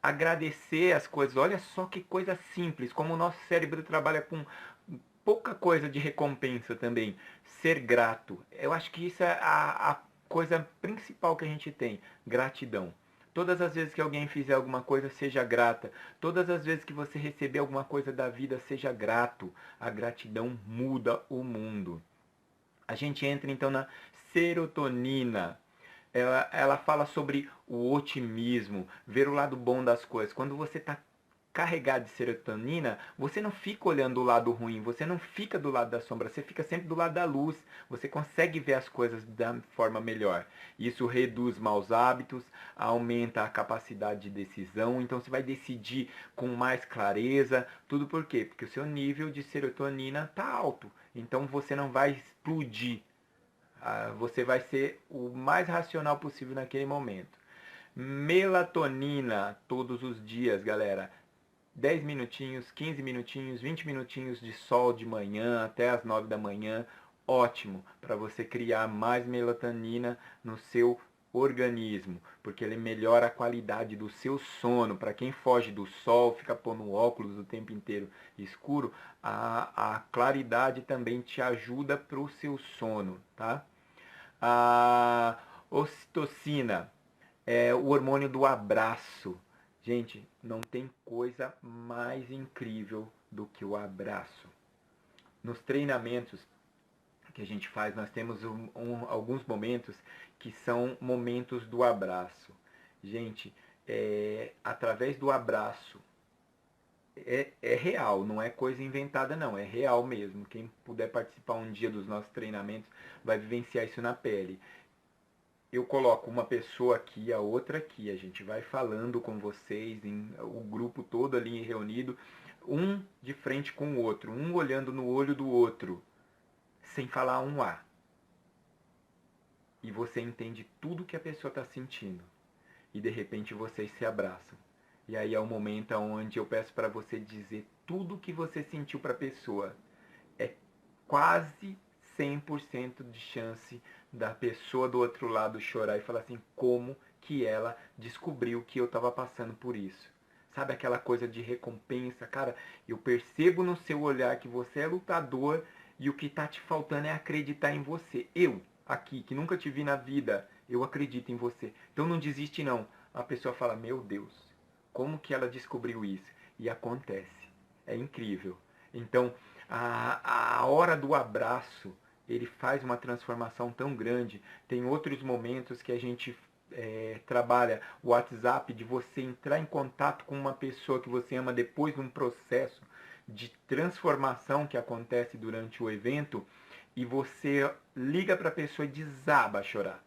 agradecer as coisas. Olha só que coisa simples, como o nosso cérebro trabalha com pouca coisa de recompensa também. Ser grato. Eu acho que isso é a coisa principal que a gente tem. Gratidão. Todas as vezes que alguém fizer alguma coisa, seja grata. Todas as vezes que você receber alguma coisa da vida, seja grato. A gratidão muda o mundo. A gente entra então na serotonina. Ela fala sobre o otimismo, ver o lado bom das coisas. Quando você está carregado de serotonina, você não fica olhando o lado ruim, você não fica do lado da sombra, você fica sempre do lado da luz. Você consegue ver as coisas da forma melhor. Isso reduz maus hábitos, aumenta a capacidade de decisão, então você vai decidir com mais clareza. Tudo por quê? Porque o seu nível de serotonina está alto, então você não vai explodir. Você vai ser o mais racional possível naquele momento. Melatonina todos os dias, galera. 10 minutinhos, 15 minutinhos, 20 minutinhos de sol de manhã até as 9 da manhã. Ótimo para você criar mais melatonina no seu organismo, porque ele melhora a qualidade do seu sono. Para quem foge do sol, fica pondo óculos o tempo inteiro escuro, a claridade também te ajuda para o seu sono, tá? A ocitocina é o hormônio do abraço. Gente, não tem coisa mais incrível do que o abraço. Nos treinamentos que a gente faz, nós temos alguns momentos que são momentos do abraço. Gente, através do abraço, é real, não é coisa inventada não, é real mesmo. Quem puder participar um dia dos nossos treinamentos vai vivenciar isso na pele. Eu coloco uma pessoa aqui, a outra aqui, a gente vai falando com vocês, o grupo todo ali reunido, um de frente com o outro, um olhando no olho do outro, sem falar um A. E você entende tudo que a pessoa está sentindo. E de repente vocês se abraçam. E aí é o momento onde eu peço para você dizer tudo que você sentiu para a pessoa. É quase 100% de chance da pessoa do outro lado chorar e falar assim, como que ela descobriu que eu estava passando por isso. Sabe aquela coisa de recompensa? Cara, eu percebo no seu olhar que você é lutador e o que está te faltando é acreditar em você. Eu, aqui, que nunca te vi na vida, eu acredito em você. Então não desiste não. A pessoa fala, meu Deus, como que ela descobriu isso? E acontece. É incrível. Então, a hora do abraço, ele faz uma transformação tão grande. Tem outros momentos que a gente trabalha o WhatsApp, de você entrar em contato com uma pessoa que você ama depois de um processo de transformação que acontece durante o evento, e você liga para a pessoa e desaba a chorar,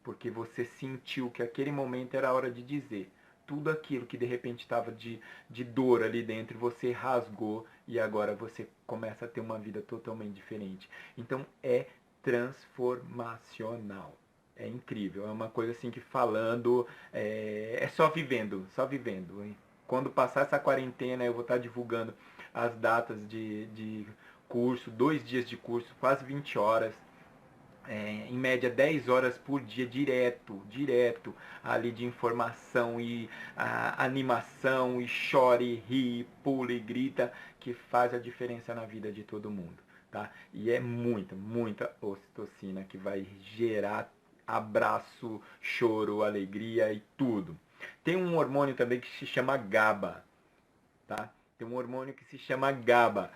porque você sentiu que aquele momento era a hora de dizer tudo aquilo que de repente estava de dor ali dentro, você rasgou e agora você começa a ter uma vida totalmente diferente. Então é transformacional. É incrível, é uma coisa assim que falando, é só vivendo, só vivendo. Hein? Quando passar essa quarentena eu vou estar divulgando as datas de curso, 2 dias de curso, quase 20 horas. Em média 10 horas por dia, direto ali de informação e animação, e chora, e ri, e pula e grita, que faz a diferença na vida de todo mundo, tá? E é muita ocitocina que vai gerar abraço, choro, alegria e tudo. Tem um hormônio também que se chama GABA, tá? Tem um hormônio que se chama GABA.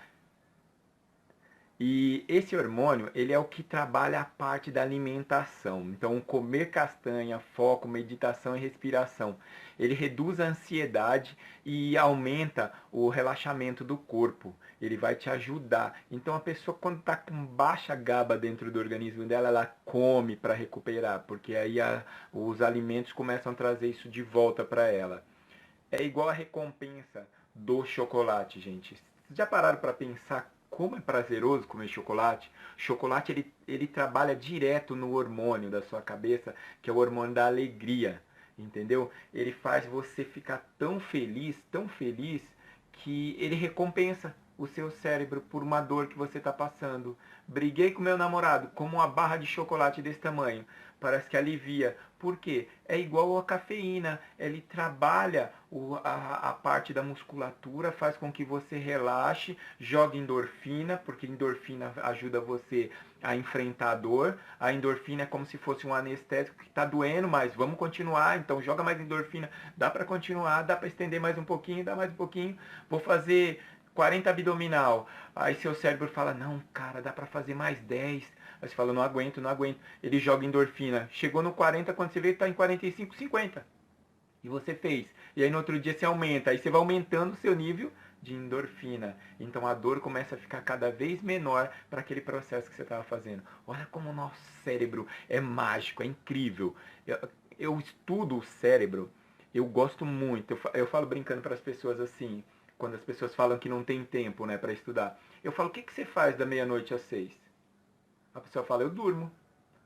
E esse hormônio, ele é o que trabalha a parte da alimentação. Então, comer castanha, foco, meditação e respiração. Ele reduz a ansiedade e aumenta o relaxamento do corpo. Ele vai te ajudar. Então, a pessoa, quando está com baixa GABA dentro do organismo dela, ela come para recuperar, porque aí os alimentos começam a trazer isso de volta para ela. É igual a recompensa do chocolate, gente. Vocês já pararam para pensar como é prazeroso comer chocolate. Chocolate, ele trabalha direto no hormônio da sua cabeça, que é o hormônio da alegria, entendeu? Ele faz você ficar tão feliz, que ele recompensa o seu cérebro por uma dor que você está passando. Briguei com meu namorado, como uma barra de chocolate desse tamanho. Parece que alivia. Por quê? É igual a cafeína. Ele trabalha a parte da musculatura, faz com que você relaxe, joga endorfina, porque endorfina ajuda você a enfrentar a dor. A endorfina é como se fosse um anestésico que está doendo, mas vamos continuar. Então joga mais endorfina. Dá para continuar, dá para estender mais um pouquinho, dá mais um pouquinho. Vou fazer 40 abdominal. Aí seu cérebro fala, não, cara, dá pra fazer mais 10. Aí você fala, não aguento, não aguento. Ele joga endorfina. Chegou no 40, quando você vê, tá em 45, 50. E você fez. E aí no outro dia você aumenta. Aí você vai aumentando o seu nível de endorfina. Então a dor começa a ficar cada vez menor para aquele processo que você estava fazendo. Olha como o nosso cérebro é mágico, é incrível. Eu estudo o cérebro, eu gosto muito. Eu falo brincando para as pessoas assim, quando as pessoas falam que não tem tempo, né, para estudar. Eu falo, o que você faz da meia-noite às 6? A pessoa fala, eu durmo.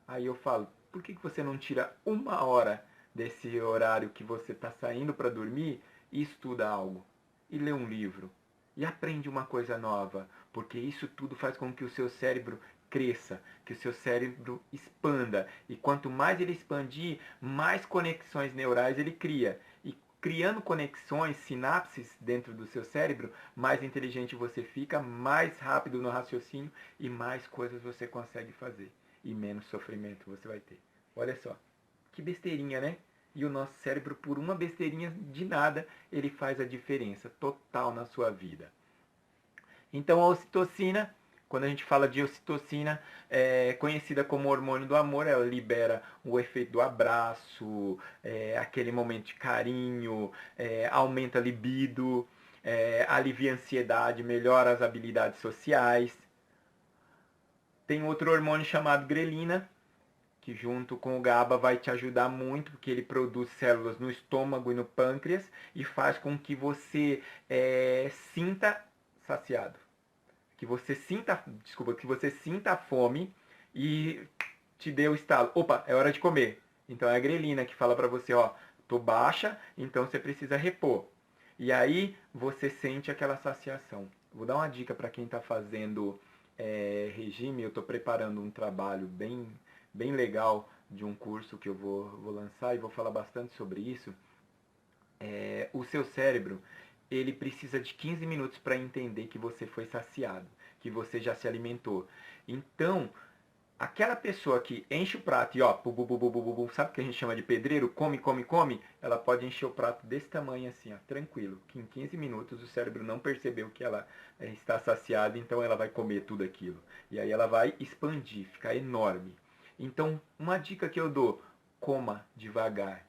Aí eu falo, por que você não tira uma hora desse horário que você está saindo para dormir e estuda algo? E lê um livro? E aprende uma coisa nova? Porque isso tudo faz com que o seu cérebro cresça, que o seu cérebro expanda. E quanto mais ele expandir, mais conexões neurais ele cria. E criando conexões, sinapses dentro do seu cérebro, mais inteligente você fica, mais rápido no raciocínio e mais coisas você consegue fazer. E menos sofrimento você vai ter. Olha só, que besteirinha, né? E o nosso cérebro, por uma besteirinha de nada, ele faz a diferença total na sua vida. Então a ocitocina, quando a gente fala de ocitocina, é conhecida como hormônio do amor, ela libera o efeito do abraço, aquele momento de carinho, aumenta a libido, alivia a ansiedade, melhora as habilidades sociais. Tem outro hormônio chamado grelina, que junto com o GABA vai te ajudar muito, porque ele produz células no estômago e no pâncreas e faz com que você sinta saciado. Que você sinta a fome e te dê o estalo. Opa, é hora de comer. Então é a grelina que fala para você, ó, tô baixa, então você precisa repor. E aí você sente aquela saciação. Vou dar uma dica para quem está fazendo regime. Eu estou preparando um trabalho bem legal de um curso que eu vou lançar e vou falar bastante sobre isso. O seu cérebro, ele precisa de 15 minutos para entender que você foi saciado, que você já se alimentou. Então, aquela pessoa que enche o prato e ó, sabe o que a gente chama de pedreiro? Come, come, come. Ela pode encher o prato desse tamanho assim, ó, tranquilo. Que em 15 minutos o cérebro não percebeu que ela está saciada, então ela vai comer tudo aquilo. E aí ela vai expandir, ficar enorme. Então, uma dica que eu dou, coma devagar.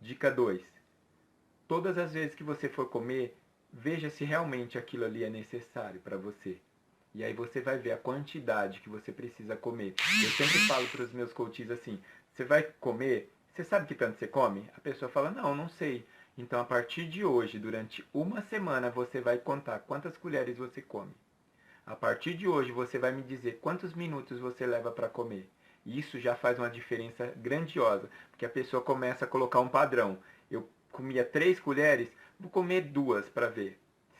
Dica 2. Todas as vezes que você for comer, veja se realmente aquilo ali é necessário para você. E aí você vai ver a quantidade que você precisa comer. Eu sempre falo para os meus coaches assim, você vai comer, você sabe que tanto você come? A pessoa fala, não, não sei. Então a partir de hoje, durante uma semana, você vai contar quantas colheres você come. A partir de hoje você vai me dizer quantos minutos você leva para comer. E isso já faz uma diferença grandiosa, porque a pessoa começa a colocar um padrão. Eu comia 3 colheres, vou comer 2 para ver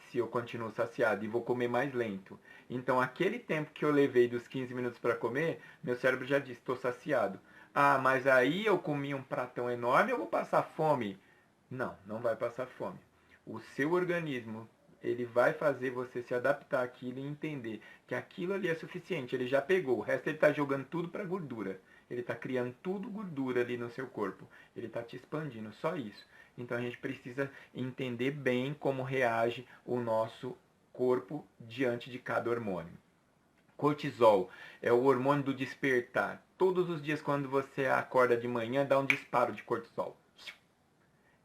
se eu continuo saciado e vou comer mais lento. Então aquele tempo que eu levei dos 15 minutos para comer, meu cérebro já disse, estou saciado. Ah, mas aí eu comi um pratão enorme, eu vou passar fome? Não, não vai passar fome. O seu organismo, ele vai fazer você se adaptar àquilo e entender que aquilo ali é suficiente. Ele já pegou, o resto ele está jogando tudo para gordura. Ele está criando tudo gordura ali no seu corpo. Ele está te expandindo, só isso. Então a gente precisa entender bem como reage o nosso corpo diante de cada hormônio. Cortisol é o hormônio do despertar. Todos os dias quando você acorda de manhã, dá um disparo de cortisol.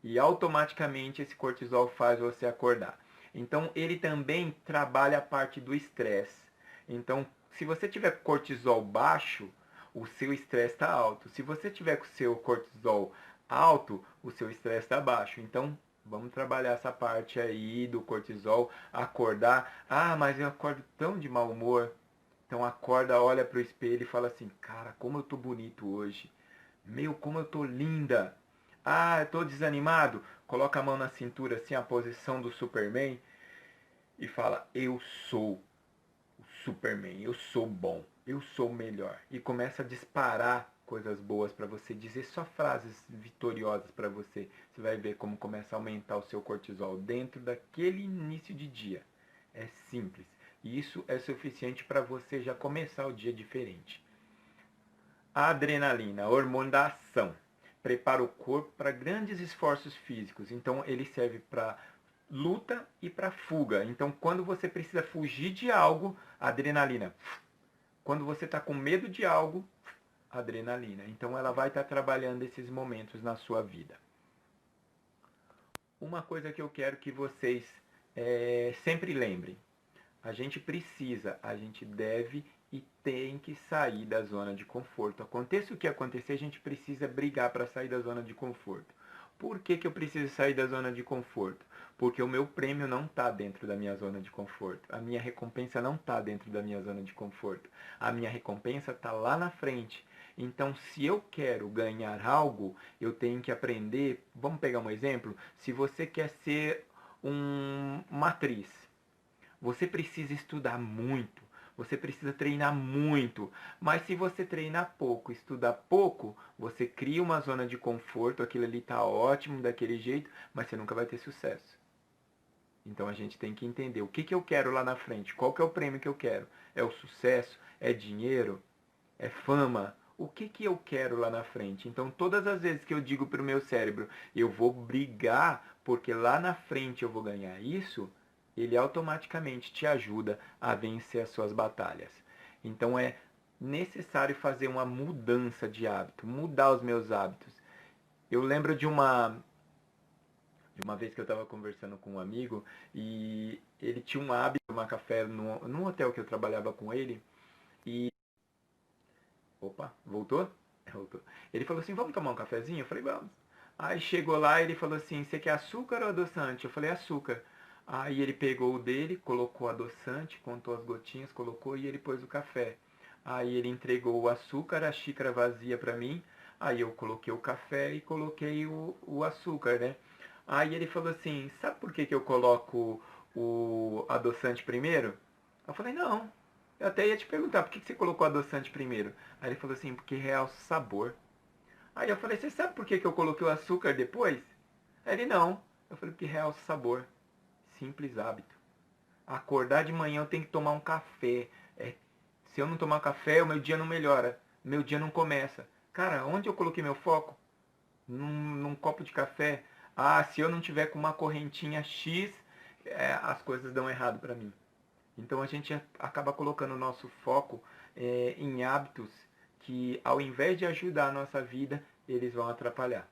E automaticamente esse cortisol faz você acordar. Então ele também trabalha a parte do estresse. Então, se você tiver cortisol baixo, o seu estresse está alto. Se você tiver com o seu cortisol alto, o seu estresse está baixo. Então, Vamos trabalhar essa parte aí do cortisol, acordar. Ah, mas eu acordo tão de mau humor. Então acorda, olha pro espelho e fala assim: cara, como eu tô bonito hoje. Meu, como eu tô linda. Ah, eu tô desanimado. Coloca a mão na cintura, assim, a posição do Superman. E fala: eu sou o Superman, eu sou bom, eu sou o melhor. E começa a disparar coisas boas para você, dizer só frases vitoriosas para você. Você vai ver como começa a aumentar o seu cortisol dentro daquele início de dia. É simples. E isso é suficiente para você já começar o dia diferente. A adrenalina, hormônio da ação, prepara o corpo para grandes esforços físicos. Então ele serve para luta e para fuga. Então quando você precisa fugir de algo, adrenalina. Quando você está com medo de algo, adrenalina. Então ela vai estar trabalhando esses momentos na sua vida. Uma coisa que eu quero que vocês sempre lembrem. A gente precisa, a gente deve e tem que sair da zona de conforto. Aconteça o que acontecer, a gente precisa brigar para sair da zona de conforto. Por que, que eu preciso sair da zona de conforto? Porque o meu prêmio não está dentro da minha zona de conforto. A minha recompensa não está dentro da minha zona de conforto. A minha recompensa está lá na frente. Então, se eu quero ganhar algo, eu tenho que aprender. Vamos pegar um exemplo? Se você quer ser uma atriz, você precisa estudar muito, você precisa treinar muito, mas se você treinar pouco, estudar pouco, você cria uma zona de conforto, aquilo ali está ótimo daquele jeito, mas você nunca vai ter sucesso. Então a gente tem que entender o que, que eu quero lá na frente, qual que é o prêmio que eu quero. É o sucesso? É dinheiro? É fama? O que, que eu quero lá na frente? Então todas as vezes que eu digo para o meu cérebro, eu vou brigar porque lá na frente eu vou ganhar isso, ele automaticamente te ajuda a vencer as suas batalhas. Então é necessário fazer uma mudança de hábito, mudar os meus hábitos. Eu lembro de uma vez que eu estava conversando com um amigo e ele tinha um hábito de tomar café no hotel que eu trabalhava com ele. E. Opa, voltou? Voltou. Ele falou assim: vamos tomar um cafezinho? Eu falei: vamos. Aí chegou lá e ele falou assim: você quer açúcar ou adoçante? Eu falei: açúcar. Aí ele pegou o dele, colocou adoçante, contou as gotinhas, colocou e ele pôs o café. Aí ele entregou o açúcar, a xícara vazia para mim. Aí eu coloquei o café e coloquei o açúcar, né? Aí ele falou assim: sabe por que, que eu coloco o adoçante primeiro? Eu falei: não. Eu até ia te perguntar por que, que você colocou adoçante primeiro. Aí ele falou assim: porque realça o sabor. Aí eu falei: você sabe por que, que eu coloquei o açúcar depois? Aí ele: não. Eu falei: porque realça o sabor. Simples hábito. Acordar de manhã eu tenho que tomar um café. Se eu não tomar café, o meu dia não melhora. Meu dia não começa. Cara, onde eu coloquei meu foco? Num copo de café. Ah, se eu não tiver com uma correntinha X, as coisas dão errado para mim. Então a gente acaba colocando o nosso foco em hábitos que, ao invés de ajudar a nossa vida, eles vão atrapalhar.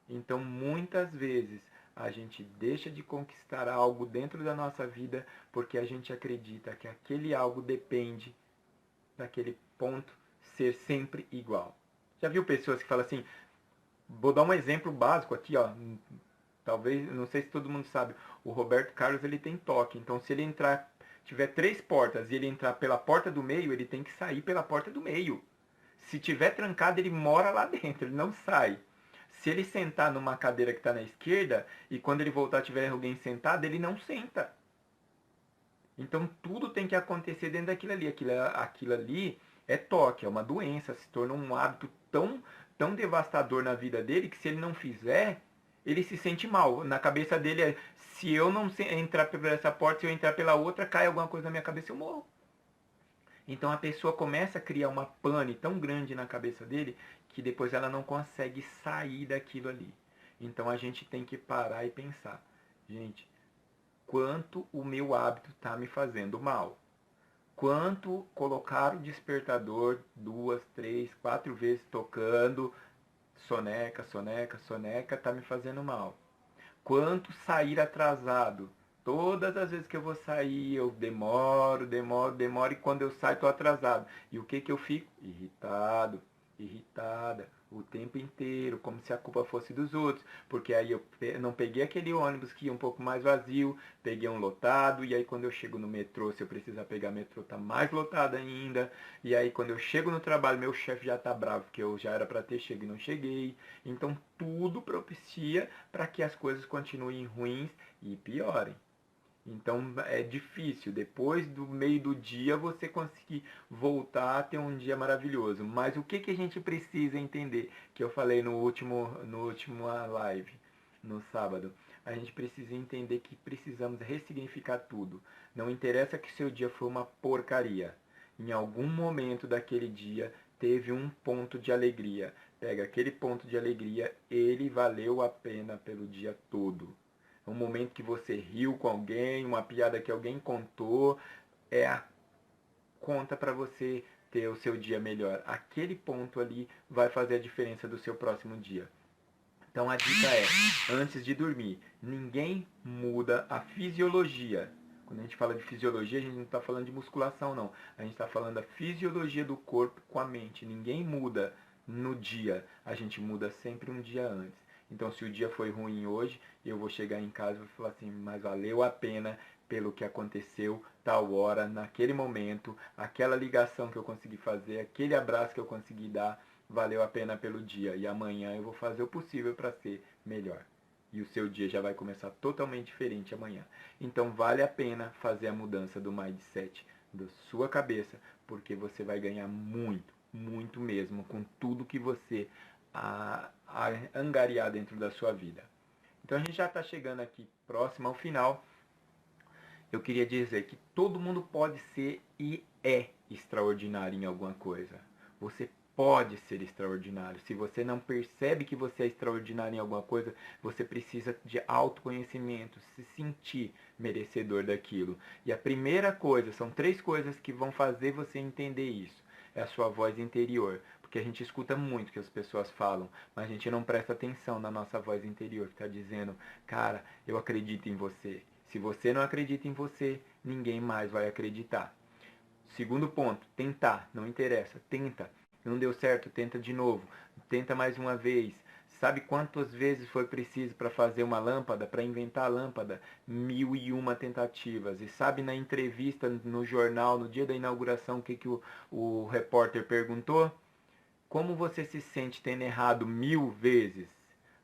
Então muitas vezes a gente deixa de conquistar algo dentro da nossa vida porque a gente acredita que aquele algo depende daquele ponto ser sempre igual. Já viu pessoas que falam assim, vou dar um exemplo básico aqui, ó. Talvez, não sei se todo mundo sabe, o Roberto Carlos ele tem toque. Então se ele entrar, tiver 3 portas e ele entrar pela porta do meio, ele tem que sair pela porta do meio. Se tiver trancado, ele mora lá dentro, ele não sai. Se ele sentar numa cadeira que está na esquerda e quando ele voltar tiver alguém sentado, ele não senta. Então tudo tem que acontecer dentro daquilo ali. Aquilo ali é toque, é uma doença, se torna um hábito tão devastador na vida dele que se ele não fizer, ele se sente mal. Na cabeça dele é, se eu não entrar por essa porta, se eu entrar pela outra, cai alguma coisa na minha cabeça, eu morro. Então a pessoa começa a criar uma pane tão grande na cabeça dele que depois ela não consegue sair daquilo ali. Então a gente tem que parar e pensar, gente, quanto o meu hábito está me fazendo mal? Quanto colocar o despertador 2, 3, 4 vezes tocando, soneca, soneca, soneca, está me fazendo mal? Quanto sair atrasado? Todas as vezes que eu vou sair, eu demoro, demoro, demoro, e quando eu saio, estou atrasado. E o que, que eu fico? Irritado. irritada o tempo inteiro, como se a culpa fosse dos outros, porque aí eu não peguei aquele ônibus que ia um pouco mais vazio, peguei um lotado, e aí quando eu chego no metrô, se eu precisar pegar metrô, tá mais lotado ainda, e aí quando eu chego no trabalho, meu chefe já tá bravo, porque eu já era para ter chego e não cheguei, então tudo propicia para que as coisas continuem ruins e piorem. Então é difícil, depois do meio do dia, você conseguir voltar a ter um dia maravilhoso. Mas o que, que a gente precisa entender? Que eu falei no último live, no sábado. A gente precisa entender que precisamos ressignificar tudo. Não interessa que seu dia foi uma porcaria. Em algum momento daquele dia teve um ponto de alegria. Pega aquele ponto de alegria, ele valeu a pena pelo dia todo. Um momento que você riu com alguém, uma piada que alguém contou, é a conta para você ter o seu dia melhor. Aquele ponto ali vai fazer a diferença do seu próximo dia. Então a dica é, antes de dormir, ninguém muda a fisiologia. Quando a gente fala de fisiologia, a gente não está falando de musculação, não. A gente está falando da fisiologia do corpo com a mente. Ninguém muda no dia. A gente muda sempre um dia antes. Então, se o dia foi ruim hoje, eu vou chegar em casa e vou falar assim, mas valeu a pena pelo que aconteceu tal hora, naquele momento, aquela ligação que eu consegui fazer, aquele abraço que eu consegui dar, valeu a pena pelo dia. E amanhã eu vou fazer o possível para ser melhor. E o seu dia já vai começar totalmente diferente amanhã. Então vale a pena fazer a mudança do mindset da sua cabeça, porque você vai ganhar muito, muito mesmo com tudo que você angariar dentro da sua vida. Então a gente já está chegando aqui próximo ao final. Eu queria dizer que todo mundo pode ser e é extraordinário em alguma coisa. Você pode ser extraordinário. Se você não percebe que você é extraordinário em alguma coisa, você precisa de autoconhecimento, se sentir merecedor daquilo. E a primeira coisa, são 3 coisas que vão fazer você entender isso. É a sua voz interior. Porque a gente escuta muito o que as pessoas falam, mas a gente não presta atenção na nossa voz interior, que está dizendo, cara, eu acredito em você. Se você não acredita em você, ninguém mais vai acreditar. Segundo ponto, tentar, não interessa, tenta. Não deu certo, tenta de novo, tenta mais uma vez. Sabe quantas vezes foi preciso para fazer uma lâmpada, para inventar a lâmpada? 1001 tentativas. E sabe na entrevista no jornal, no dia da inauguração, o que o repórter perguntou? Como você se sente tendo errado 1000 vezes?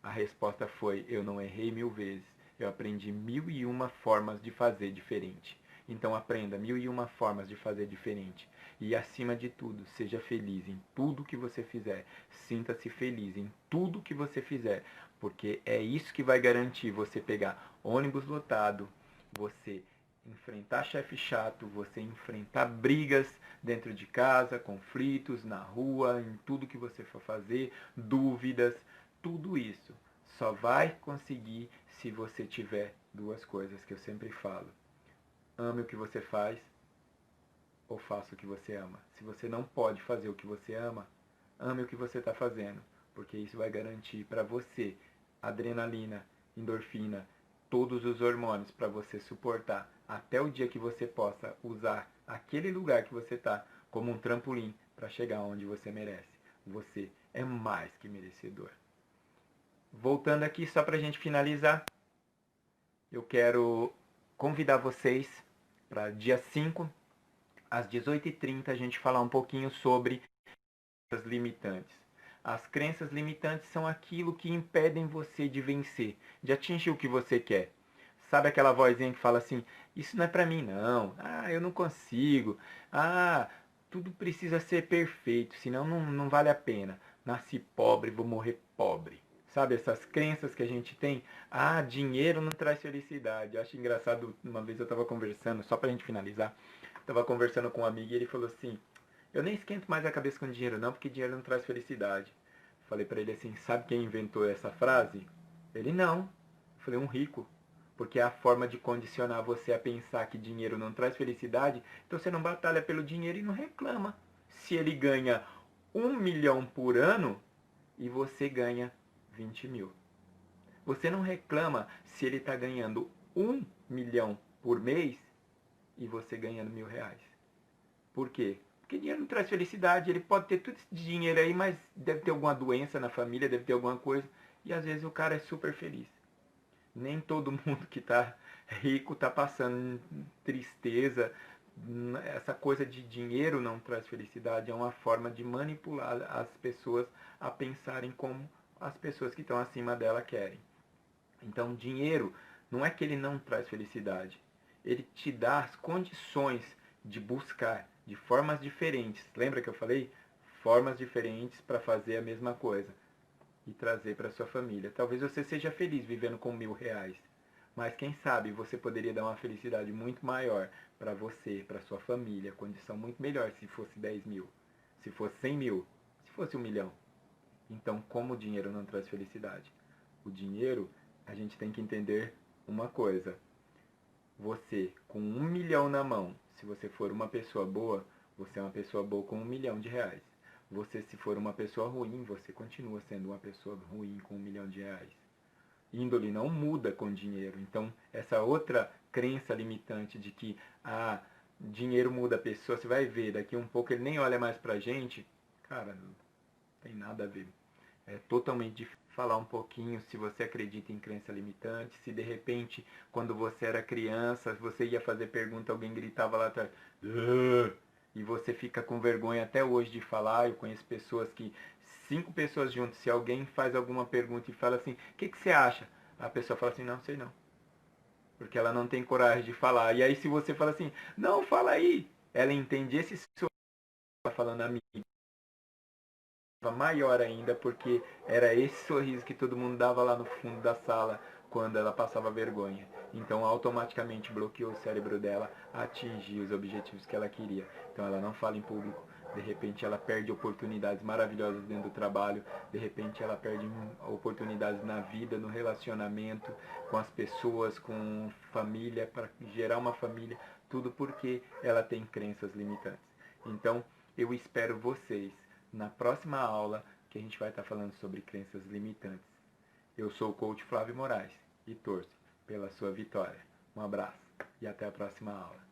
A resposta foi, eu não errei 1000 vezes. Eu aprendi 1001 formas de fazer diferente. Então aprenda 1001 formas de fazer diferente. E acima de tudo, seja feliz em tudo que você fizer. Sinta-se feliz em tudo que você fizer. Porque é isso que vai garantir você pegar ônibus lotado, você enfrentar chefe chato, você enfrentar brigas dentro de casa, conflitos na rua, em tudo que você for fazer, dúvidas, tudo isso só vai conseguir se você tiver 2 coisas que eu sempre falo. Ame o que você faz ou faça o que você ama. Se você não pode fazer o que você ama, ame o que você está fazendo, porque isso vai garantir para você adrenalina, endorfina, todos os hormônios para você suportar até o dia que você possa usar aquele lugar que você está como um trampolim para chegar onde você merece. Você é mais que merecedor. Voltando aqui, só para a gente finalizar, eu quero convidar vocês para dia 5, às 18h30, a gente falar um pouquinho sobre as limitantes. As crenças limitantes são aquilo que impedem você de vencer, de atingir o que você quer. Sabe aquela vozinha que fala assim, isso não é pra mim não, eu não consigo, tudo precisa ser perfeito, senão não vale a pena. Nasci pobre, vou morrer pobre. Sabe essas crenças que a gente tem? Dinheiro não traz felicidade. Eu acho engraçado, uma vez eu estava conversando, só pra gente finalizar, estava conversando com um amigo e ele falou assim, eu nem esquento mais a cabeça com dinheiro não, porque dinheiro não traz felicidade. Falei pra ele assim, sabe quem inventou essa frase? Ele não. Falei, um rico. Porque é a forma de condicionar você a pensar que dinheiro não traz felicidade, então você não batalha pelo dinheiro e não reclama. Se ele ganha 1 milhão por ano e você ganha 20 mil. Você não reclama se ele está ganhando 1 milhão por mês e você ganhando R$ 1.000. Por quê? Porque dinheiro não traz felicidade. Ele pode ter todo esse dinheiro aí, mas deve ter alguma doença na família, deve ter alguma coisa. E às vezes o cara é super feliz. Nem todo mundo que tá rico tá passando tristeza. Essa coisa de dinheiro não traz felicidade. É uma forma de manipular as pessoas a pensarem como as pessoas que estão acima dela querem. Então, dinheiro não é que ele não traz felicidade. Ele te dá as condições de buscar de formas diferentes. Lembra que eu falei? Formas diferentes para fazer a mesma coisa e trazer para sua família. Talvez você seja feliz vivendo com R$ 1.000, mas quem sabe você poderia dar uma felicidade muito maior para você, para sua família, condição muito melhor se fosse 10 mil, se fosse 100 mil, se fosse 1 milhão. Então, como o dinheiro não traz felicidade? O dinheiro, a gente tem que entender uma coisa. Você, com 1 milhão na mão, se você for uma pessoa boa, você é uma pessoa boa com R$ 1 milhão. Você, se for uma pessoa ruim, você continua sendo uma pessoa ruim com R$ 1 milhão. Índole não muda com dinheiro. Então, essa outra crença limitante de que dinheiro muda a pessoa, você vai ver, daqui um pouco ele nem olha mais pra gente, cara, não tem nada a ver. É totalmente diferente. Falar um pouquinho se você acredita em crença limitante, se de repente, quando você era criança, você ia fazer pergunta, alguém gritava lá atrás, e você fica com vergonha até hoje de falar. Eu conheço pessoas que, 5 pessoas juntas, se alguém faz alguma pergunta e fala assim, o que você acha? A pessoa fala assim, não sei não. Porque ela não tem coragem de falar. E aí se você fala assim, não, fala aí, ela entende esse seu falando a mim maior ainda, porque era esse sorriso que todo mundo dava lá no fundo da sala quando ela passava vergonha. Então automaticamente bloqueou o cérebro dela a atingir os objetivos que ela queria. Então ela não fala em público, de repente ela perde oportunidades maravilhosas dentro do trabalho, de repente ela perde oportunidades na vida, no relacionamento com as pessoas, com família, para gerar uma família, tudo porque ela tem crenças limitantes. Então eu espero vocês na próxima aula que a gente vai estar falando sobre crenças limitantes. Eu sou o coach Flávio Moraes e torço pela sua vitória. Um abraço e até a próxima aula.